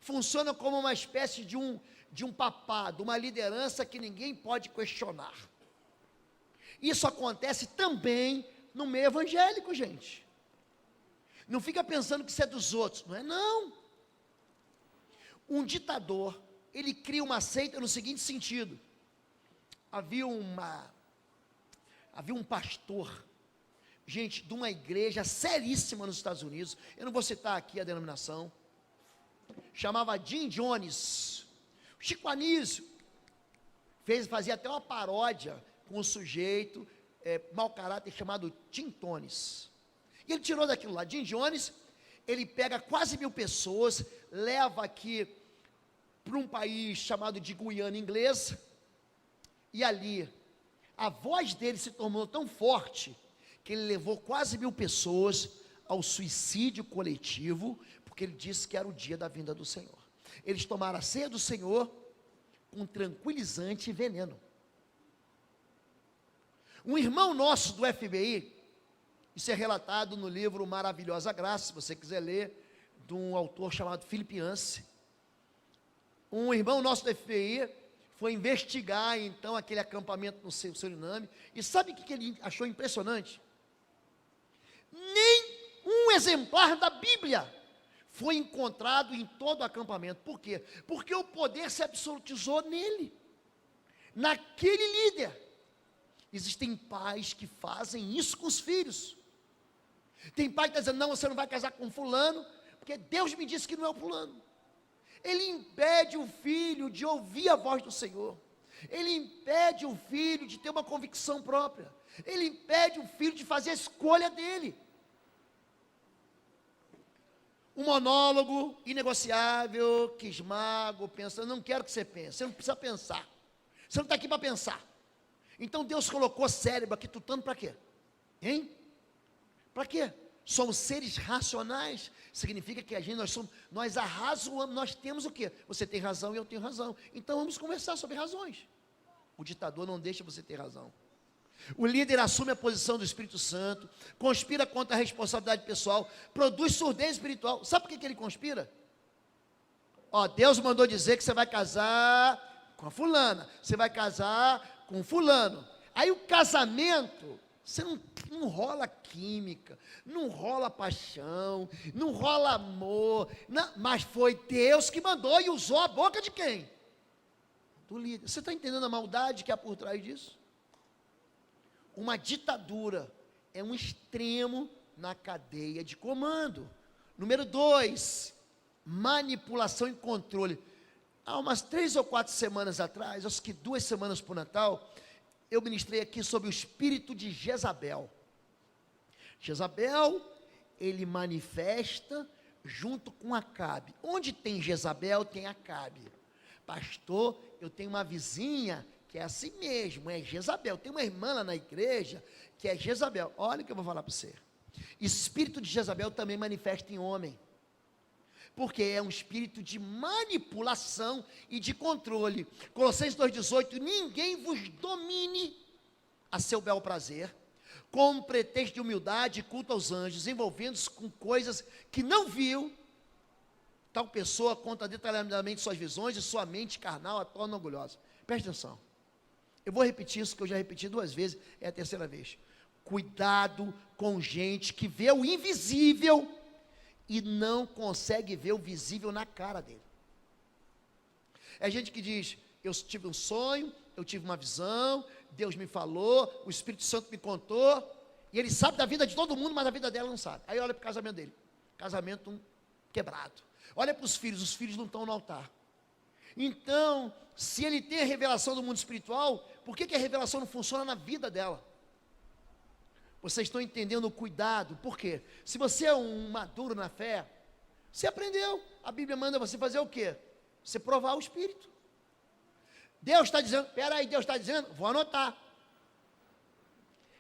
Funciona como uma espécie de um papado, uma liderança que ninguém pode questionar. Isso acontece também no meio evangélico, gente. Não fica pensando que isso é dos outros, não é não. Um ditador, ele cria uma seita no seguinte sentido: havia um pastor, gente, de uma igreja seríssima nos Estados Unidos, eu não vou citar aqui a denominação, chamava Jim Jones. Chico Anísio fazia até uma paródia com um sujeito mau caráter chamado Tim Tones, e ele tirou daquilo lá. Jim Jones, ele pega quase 1000 pessoas, leva aqui para um país chamado de Guiana Inglesa, e ali a voz dele se tornou tão forte que ele levou quase 1000 pessoas ao suicídio coletivo, porque ele disse que era o dia da vinda do Senhor. Eles tomaram a ceia do Senhor com tranquilizante e veneno. Um irmão nosso do FBI, isso é relatado no livro Maravilhosa Graça, se você quiser ler, de um autor chamado Philip Yancey. Um irmão nosso do FBI foi investigar então aquele acampamento no Suriname, e sabe o que ele achou impressionante? Nem um exemplar da Bíblia foi encontrado em todo o acampamento. Por quê? Porque o poder se absolutizou nele, naquele líder. Existem pais que fazem isso com os filhos. Tem pai que está dizendo: não, você não vai casar com fulano, porque Deus me disse que não é o fulano. Ele impede o filho de ouvir a voz do Senhor. Ele impede o filho de ter uma convicção própria. Ele impede o filho de fazer a escolha dele. Um monólogo inegociável, que esmaga, pensa. Eu não quero que você pense, você não precisa pensar. Você não está aqui para pensar. Então Deus colocou cérebro aqui tutando para quê? Hein? Para quê? Somos seres racionais, significa que nós arrazoamos, nós temos o quê? Você tem razão e eu tenho razão. Então vamos conversar sobre razões. O ditador não deixa você ter razão. O líder assume a posição do Espírito Santo, conspira contra a responsabilidade pessoal, produz surdez espiritual. Sabe por que ele conspira? Deus mandou dizer que você vai casar com a fulana, você vai casar com fulano. Aí o casamento, você não rola química, não rola paixão, não rola amor, não, mas foi Deus que mandou e usou a boca de quem? Do líder. Você está entendendo a maldade que há por trás disso? Uma ditadura é um extremo na cadeia de comando. Número 2, manipulação e controle. Há umas 3 ou 4 semanas atrás, acho que 2 semanas para o Natal, eu ministrei aqui sobre o espírito de Jezabel. Jezabel, ele manifesta junto com Acabe. Onde tem Jezabel, tem Acabe. Pastor, eu tenho uma vizinha que é assim mesmo, é Jezabel. Tem uma irmã lá na igreja que é Jezabel. Olha o que eu vou falar para você. Espírito de Jezabel também manifesta em homem, porque é um espírito de manipulação e de controle. Colossenses 2,18: ninguém vos domine a seu bel prazer, com um pretexto de humildade e culto aos anjos, envolvendo-se com coisas que não viu. Tal pessoa conta detalhadamente suas visões e sua mente carnal a torna orgulhosa. Presta atenção. Eu vou repetir isso, que eu já repeti 2 vezes, é a 3ª vez. Cuidado com gente que vê o invisível e não consegue ver o visível na cara dele. É gente que diz: eu tive um sonho, eu tive uma visão, Deus me falou, o Espírito Santo me contou, e ele sabe da vida de todo mundo, mas a vida dela não sabe. Aí olha para o casamento dele, casamento quebrado. Olha para os filhos não estão no altar. Então, se ele tem a revelação do mundo espiritual, por que a revelação não funciona na vida dela? Vocês estão entendendo o cuidado? Por quê? Se você é um maduro na fé, você aprendeu. A Bíblia manda você fazer o quê? Você provar o Espírito. Deus está dizendo, peraí, Deus está dizendo, vou anotar.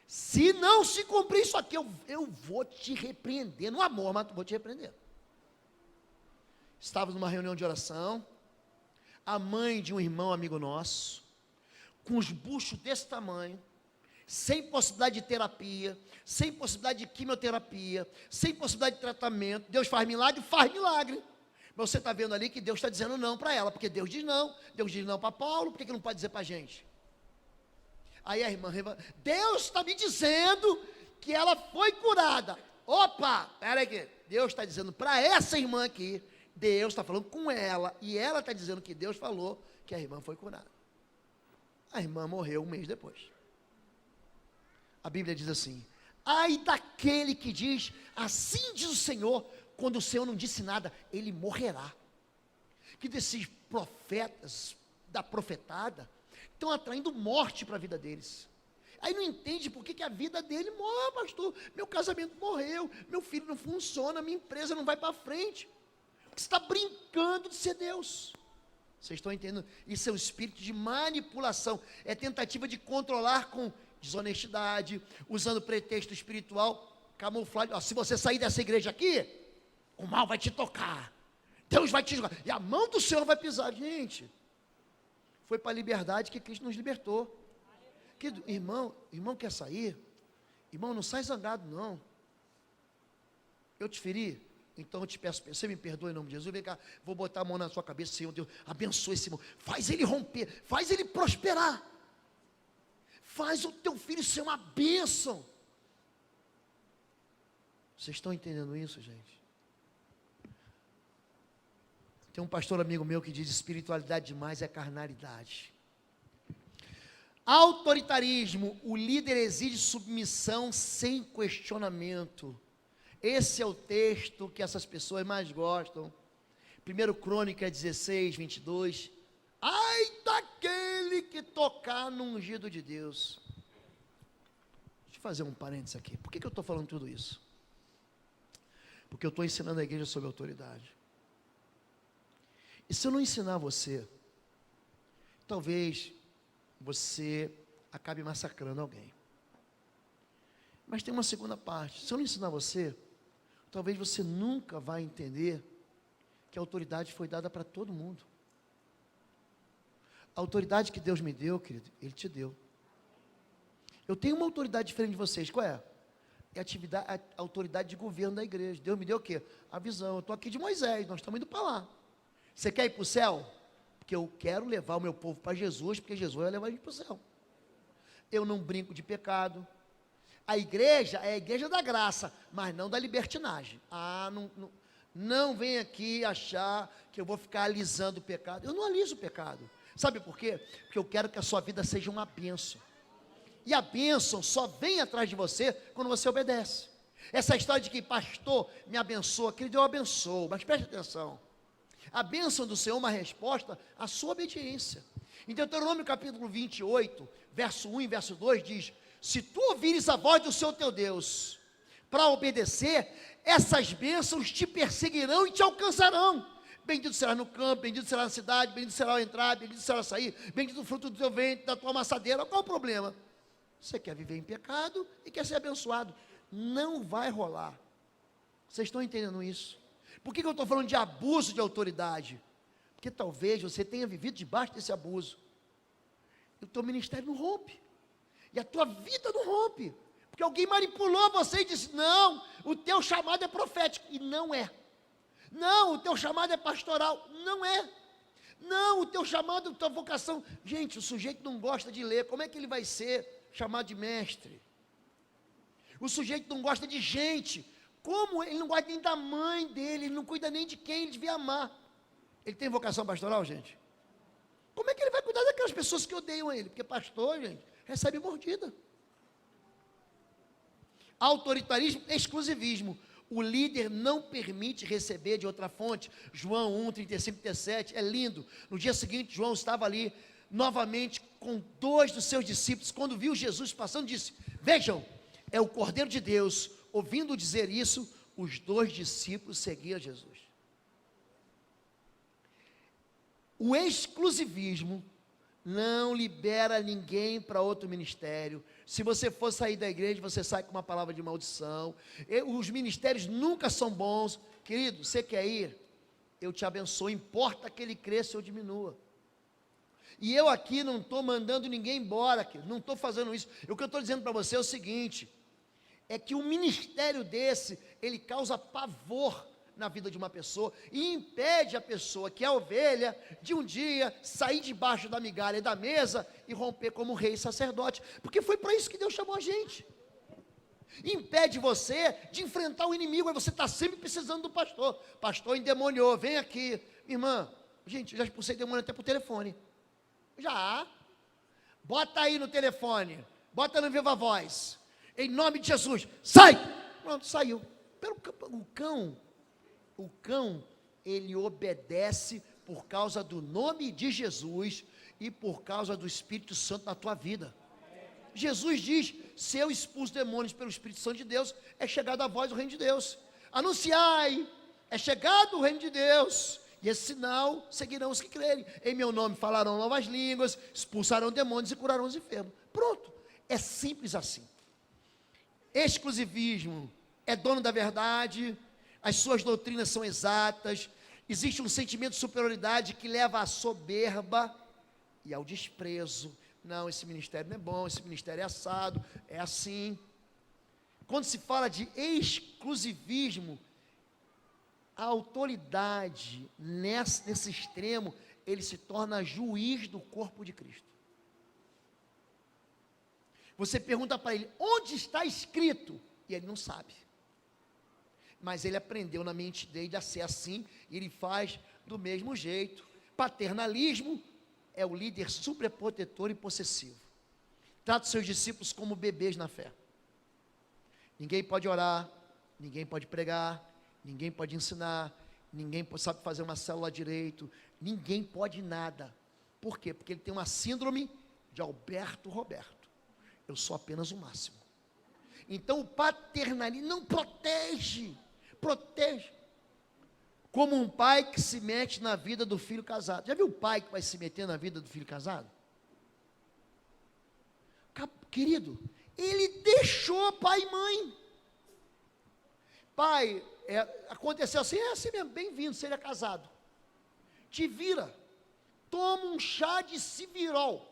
Se não se cumprir isso aqui, eu vou te repreender, no amor, mas vou te repreender. Estávamos numa reunião de oração, a mãe de um irmão amigo nosso, com os buchos desse tamanho, sem possibilidade de terapia, sem possibilidade de quimioterapia, sem possibilidade de tratamento. Deus faz milagre, mas você está vendo ali que Deus está dizendo não para ela, porque Deus diz não para Paulo, por que não pode dizer para a gente? Aí a irmã, Deus está me dizendo que ela foi curada. Opa, espera aqui, Deus está dizendo para essa irmã aqui, Deus está falando com ela, e ela está dizendo que Deus falou que a irmã foi curada. A irmã morreu um mês depois. A Bíblia diz assim: ai daquele que diz, assim diz o Senhor, quando o Senhor não disse nada, ele morrerá. Que desses profetas, da profetada, estão atraindo morte para a vida deles. Aí não entende por que a vida dele morre, pastor. Meu casamento morreu, meu filho não funciona, minha empresa não vai para frente. Porque você está brincando de ser Deus. Vocês estão entendendo? Isso é um espírito de manipulação, é tentativa de controlar com desonestidade, usando pretexto espiritual, camuflado. Ó, se você sair dessa igreja aqui, o mal vai te tocar, Deus vai te jogar, e a mão do Senhor vai pisar. Gente, foi para a liberdade que Cristo nos libertou. Irmão quer sair? Irmão, não sai zangado não. Eu te feri? Então eu te peço, você me perdoa em nome de Jesus, vem cá, vou botar a mão na sua cabeça, Senhor Deus, abençoa esse irmão, faz ele romper, faz ele prosperar, faz o teu filho ser uma bênção. Vocês estão entendendo isso, gente? Tem um pastor amigo meu que diz: espiritualidade demais é carnalidade. Autoritarismo, o líder exige submissão sem questionamento. Esse é o texto que essas pessoas mais gostam. 1 Crônica 16, 22. Ai daquele que tocar no ungido de Deus. Deixa eu fazer um parênteses aqui. Por que eu estou falando tudo isso? Porque eu estou ensinando a igreja sobre autoridade. E se eu não ensinar você, talvez você acabe massacrando alguém. Mas tem uma segunda parte. Se eu não ensinar você, talvez você nunca vai entender que a autoridade foi dada para todo mundo. A autoridade que Deus me deu, querido, Ele te deu. Eu tenho uma autoridade diferente de vocês. Qual é? É a autoridade de governo da igreja. Deus me deu o quê? A visão. Eu estou aqui de Moisés, nós estamos indo para lá. Você quer ir para o céu? Porque eu quero levar o meu povo para Jesus, porque Jesus vai levar a gente para o céu. Eu não brinco de pecado. A igreja é a igreja da graça, mas não da libertinagem. Não vem aqui achar que eu vou ficar alisando o pecado. Eu não aliso o pecado. Sabe por quê? Porque eu quero que a sua vida seja uma bênção. E a bênção só vem atrás de você quando você obedece. Essa história de que pastor me abençoa, querido, eu abençoo, mas preste atenção. A bênção do Senhor é uma resposta à sua obediência. Em Deuteronômio capítulo 28, verso 1 e verso 2 diz: se tu ouvires a voz do Senhor teu Deus, para obedecer, essas bênçãos te perseguirão e te alcançarão. Bendito será no campo, bendito será na cidade, bendito será ao entrar, bendito será ao sair, bendito o fruto do teu ventre, da tua amassadeira. Qual o problema? Você quer viver em pecado e quer ser abençoado. Não vai rolar. Vocês estão entendendo isso? Por que eu estou falando de abuso de autoridade? Porque talvez você tenha vivido debaixo desse abuso. E o teu ministério não rompe. E a tua vida não rompe. Porque alguém manipulou você e disse: não, o teu chamado é profético. E não é. Não, o teu chamado é pastoral. Não é. Não, o teu chamado, a tua vocação. Gente, o sujeito não gosta de ler. Como é que ele vai ser chamado de mestre? O sujeito não gosta de gente. Como ele não gosta nem da mãe dele, ele não cuida nem de quem ele devia amar. Ele tem vocação pastoral, gente? Como é que ele vai cuidar daquelas pessoas que odeiam ele? Porque pastor, gente, recebe mordida. Autoritarismo, exclusivismo. O líder não permite receber de outra fonte. João 1, 35, 37, é lindo. No dia seguinte, João estava ali, novamente, com 2 dos seus discípulos. Quando viu Jesus passando, disse: vejam, é o Cordeiro de Deus. Ouvindo dizer isso, os 2 discípulos seguiam Jesus. O exclusivismo não libera ninguém para outro ministério. Se você for sair da igreja, você sai com uma palavra de maldição. Os ministérios nunca são bons. Querido, você quer ir? Eu te abençoo, importa que ele cresça ou diminua. E eu aqui não estou mandando ninguém embora, querido, não estou fazendo isso. O que eu estou dizendo para você é o seguinte: é que um ministério desse, ele causa pavor na vida de uma pessoa, e impede a pessoa que é a ovelha, de um dia sair debaixo da migalha da mesa, e romper como rei e sacerdote, porque foi para isso que Deus chamou a gente. impede você de enfrentar o inimigo. Aí você está sempre precisando do pastor. Pastor endemoniou, vem aqui. Irmã, gente, eu já expulsei demônio até por telefone. Já. Bota aí no telefone, bota no Viva Voz, em nome de Jesus, sai! Pronto, saiu. O cão, ele obedece por causa do nome de Jesus e por causa do Espírito Santo na tua vida. Jesus diz, se eu expulso demônios pelo Espírito Santo de Deus, é chegada a voz do reino de Deus. Anunciai, é chegado o reino de Deus. E esse sinal seguirão os que crerem. Em meu nome falarão novas línguas, expulsarão demônios e curarão os enfermos. Pronto. É simples assim. Exclusivismo é dono da verdade, as suas doutrinas são exatas, existe um sentimento de superioridade que leva à soberba e ao desprezo. Não, esse ministério não é bom, esse ministério é assado, é assim. Quando se fala de exclusivismo, a autoridade, nesse extremo, ele se torna juiz do corpo de Cristo. Você pergunta para ele, onde está escrito? E ele não sabe. Mas ele aprendeu na mente dele a ser assim, e ele faz do mesmo jeito. Paternalismo é o líder superprotetor e possessivo. Trata os seus discípulos como bebês na fé. Ninguém pode orar, ninguém pode pregar, ninguém pode ensinar, ninguém sabe fazer uma célula direito, ninguém pode nada. Por quê? Porque ele tem uma síndrome de Alberto Roberto. Eu sou apenas o máximo. Então o paternalismo não protege. Como um pai que se mete na vida do filho casado. Já viu o pai que vai se meter na vida do filho casado? Querido, ele deixou pai e mãe. Pai, aconteceu assim, é assim mesmo, bem-vindo, seja casado. Te vira, toma um chá de civirol,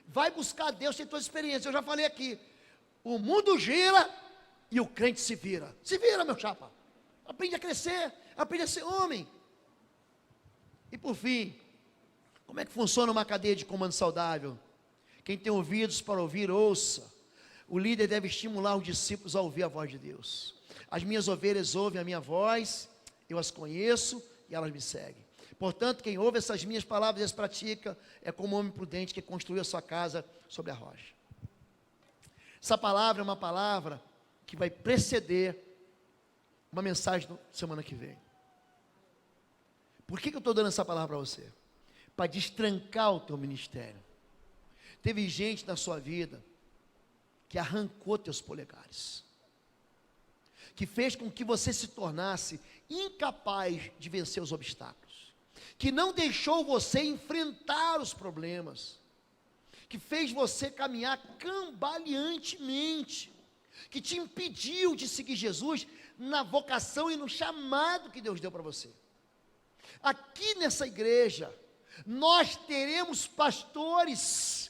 vai buscar Deus, tem toda a experiência. Eu já falei aqui, o mundo gira e o crente se vira. Se vira, meu chapa, aprende a crescer, aprende a ser homem. E por fim, como é que funciona uma cadeia de comando saudável? Quem tem ouvidos para ouvir, ouça. O líder deve estimular os discípulos a ouvir a voz de Deus. As minhas ovelhas ouvem a minha voz, eu as conheço e elas me seguem. Portanto, quem ouve essas minhas palavras e as pratica, é como um homem prudente que construiu a sua casa sobre a rocha. Essa palavra é uma palavra que vai preceder uma mensagem na semana que vem. Por que eu estou dando essa palavra para você? Para destrancar o teu ministério. Teve gente na sua vida que arrancou teus polegares, que fez com que você se tornasse incapaz de vencer os obstáculos, que não deixou você enfrentar os problemas, que fez você caminhar cambaleantemente, que te impediu de seguir Jesus na vocação e no chamado que Deus deu para você. Aqui nessa igreja, nós teremos pastores.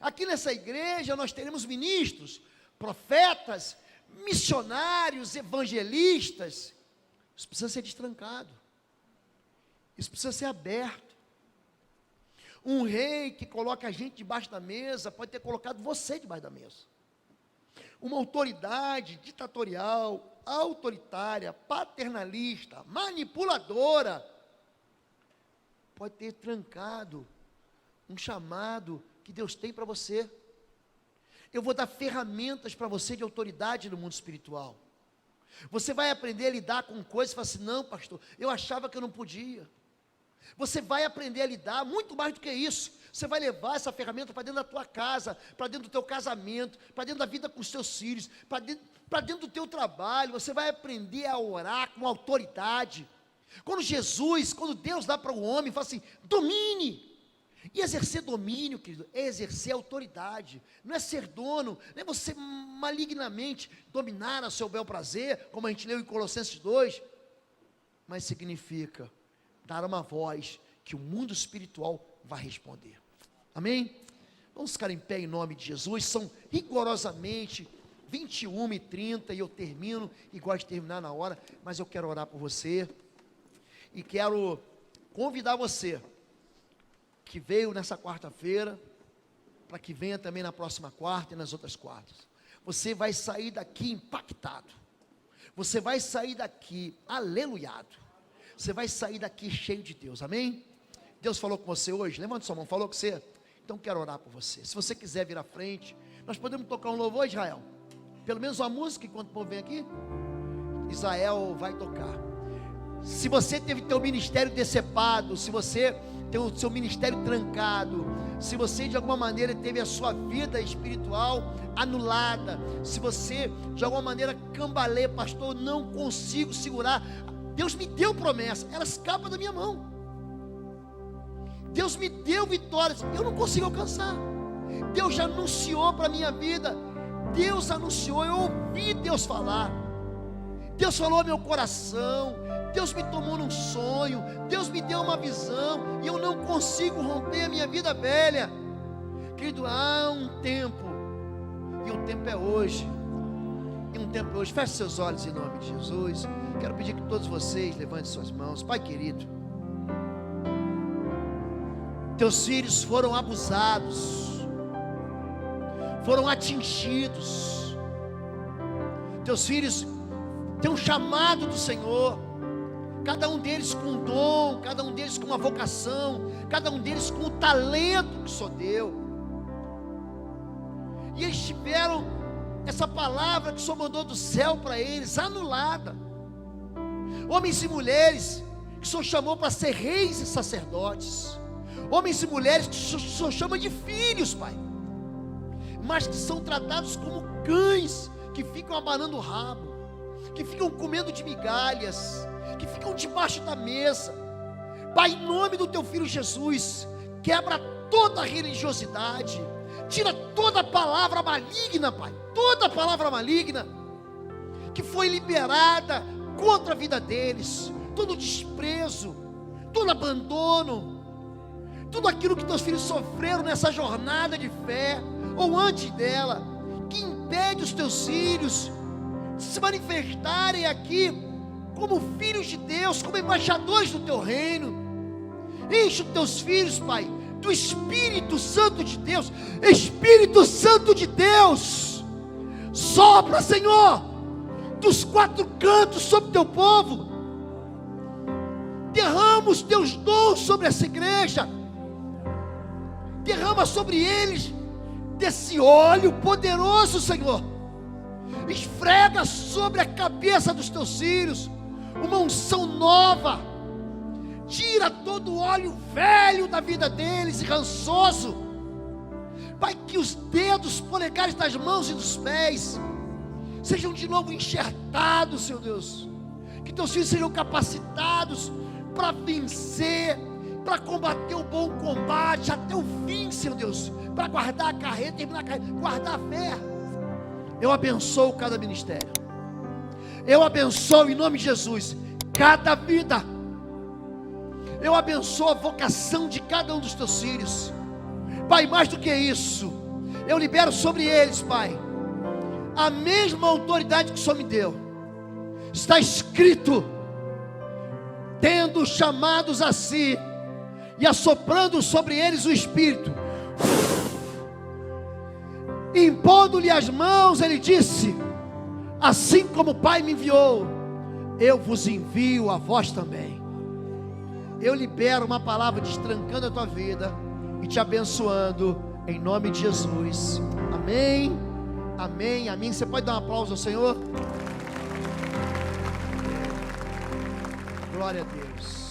Aqui nessa igreja nós teremos ministros, profetas, missionários, evangelistas. Isso precisa ser destrancado. Isso precisa ser aberto. Um rei que coloca a gente debaixo da mesa pode ter colocado você debaixo da mesa. Uma autoridade ditatorial, autoritária, paternalista, manipuladora pode ter trancado um chamado que Deus tem para você. Eu vou dar ferramentas para você de autoridade no mundo espiritual. Você vai aprender a lidar com coisas e falar assim, não pastor, eu achava que eu não podia. Você vai aprender a lidar muito mais do que isso. Você vai levar essa ferramenta para dentro da tua casa, para dentro do teu casamento, para dentro da vida com os teus filhos, para dentro do teu trabalho. Você vai aprender a orar com autoridade. Quando Deus dá para o homem, fala assim, domine. E exercer domínio, querido, é exercer autoridade, não é ser dono, não é você malignamente dominar a seu bel prazer, como a gente leu em Colossenses 2, mas significa dar uma voz que o mundo espiritual vai responder. Amém? Vamos ficar em pé em nome de Jesus. São rigorosamente 21h30 e eu termino, e gosto de terminar na hora, mas eu quero orar por você e quero convidar você que veio nessa quarta-feira, para que venha também na próxima quarta e nas outras quartas. você vai sair daqui impactado. Você vai sair daqui aleluiado. Você vai sair daqui cheio de Deus, amém? Deus falou com você hoje? Levante sua mão, falou com você? Então quero orar por você. Se você quiser vir à frente, nós podemos tocar um louvor, Israel? Pelo menos uma música enquanto o povo vem aqui? Israel vai tocar. Se você teve teu ministério decepado, se você tem o seu ministério trancado, se você de alguma maneira teve a sua vida espiritual anulada, se você de alguma maneira cambaleia, pastor, não consigo segurar, Deus me deu promessa, ela escapa da minha mão. Deus me deu vitórias, eu não consigo alcançar. Deus já anunciou para a minha vida, Deus anunciou, eu ouvi Deus falar. Deus falou ao meu coração, Deus me tomou num sonho, Deus me deu uma visão, e eu não consigo romper a minha vida velha. Querido, há um tempo, e o tempo é hoje. E um tempo é hoje. Feche seus olhos em nome de Jesus. Quero pedir que todos vocês levantem suas mãos. Pai querido, teus filhos foram abusados, foram atingidos. Teus filhos têm um chamado do Senhor, cada um deles com um dom, cada um deles com uma vocação, cada um deles com o talento que o Senhor deu, e eles tiveram essa palavra que o Senhor mandou do céu para eles, anulada. Homens e mulheres que o Senhor chamou para ser reis e sacerdotes, homens e mulheres que o Senhor chama de filhos, Pai, mas que são tratados como cães, que ficam abanando o rabo, que ficam comendo de migalhas, que ficam debaixo da mesa. Pai, em nome do teu filho Jesus, quebra toda a religiosidade, tira toda a palavra maligna, Pai, toda a palavra maligna que foi liberada contra a vida deles, todo desprezo, todo abandono, tudo aquilo que teus filhos sofreram nessa jornada de fé, ou antes dela, que impede os teus filhos de se manifestarem aqui como filhos de Deus, como embaixadores do teu reino. Enche os teus filhos, Pai, do Espírito Santo de Deus. Espírito Santo de Deus, sopra, Senhor, dos quatro cantos sobre o teu povo. Derrama os teus dons sobre essa igreja, derrama sobre eles desse óleo poderoso, Senhor. Esfrega sobre a cabeça dos teus filhos uma unção nova. Tira todo o óleo velho da vida deles e rançoso. Pai, que os dedos, polegares das mãos e dos pés sejam de novo enxertados, Senhor Deus. Que teus filhos sejam capacitados para vencer, para combater o bom combate até o fim, Senhor Deus, para guardar a carreira, terminar a carreira, guardar a fé. Eu abençoo cada ministério, eu abençoo em nome de Jesus cada vida, eu abençoo a vocação de cada um dos teus filhos, Pai. Mais do que isso, eu libero sobre eles, Pai, a mesma autoridade que o Senhor me deu. Está escrito: tendo chamados a si e assoprando sobre eles o Espírito, impondo-lhe as mãos, ele disse: assim como o Pai me enviou, eu vos envio a vós também. Eu libero uma palavra destrancando a tua vida e te abençoando em nome de Jesus. Amém, amém, amém. Você pode dar um aplauso ao Senhor? Glória a Deus.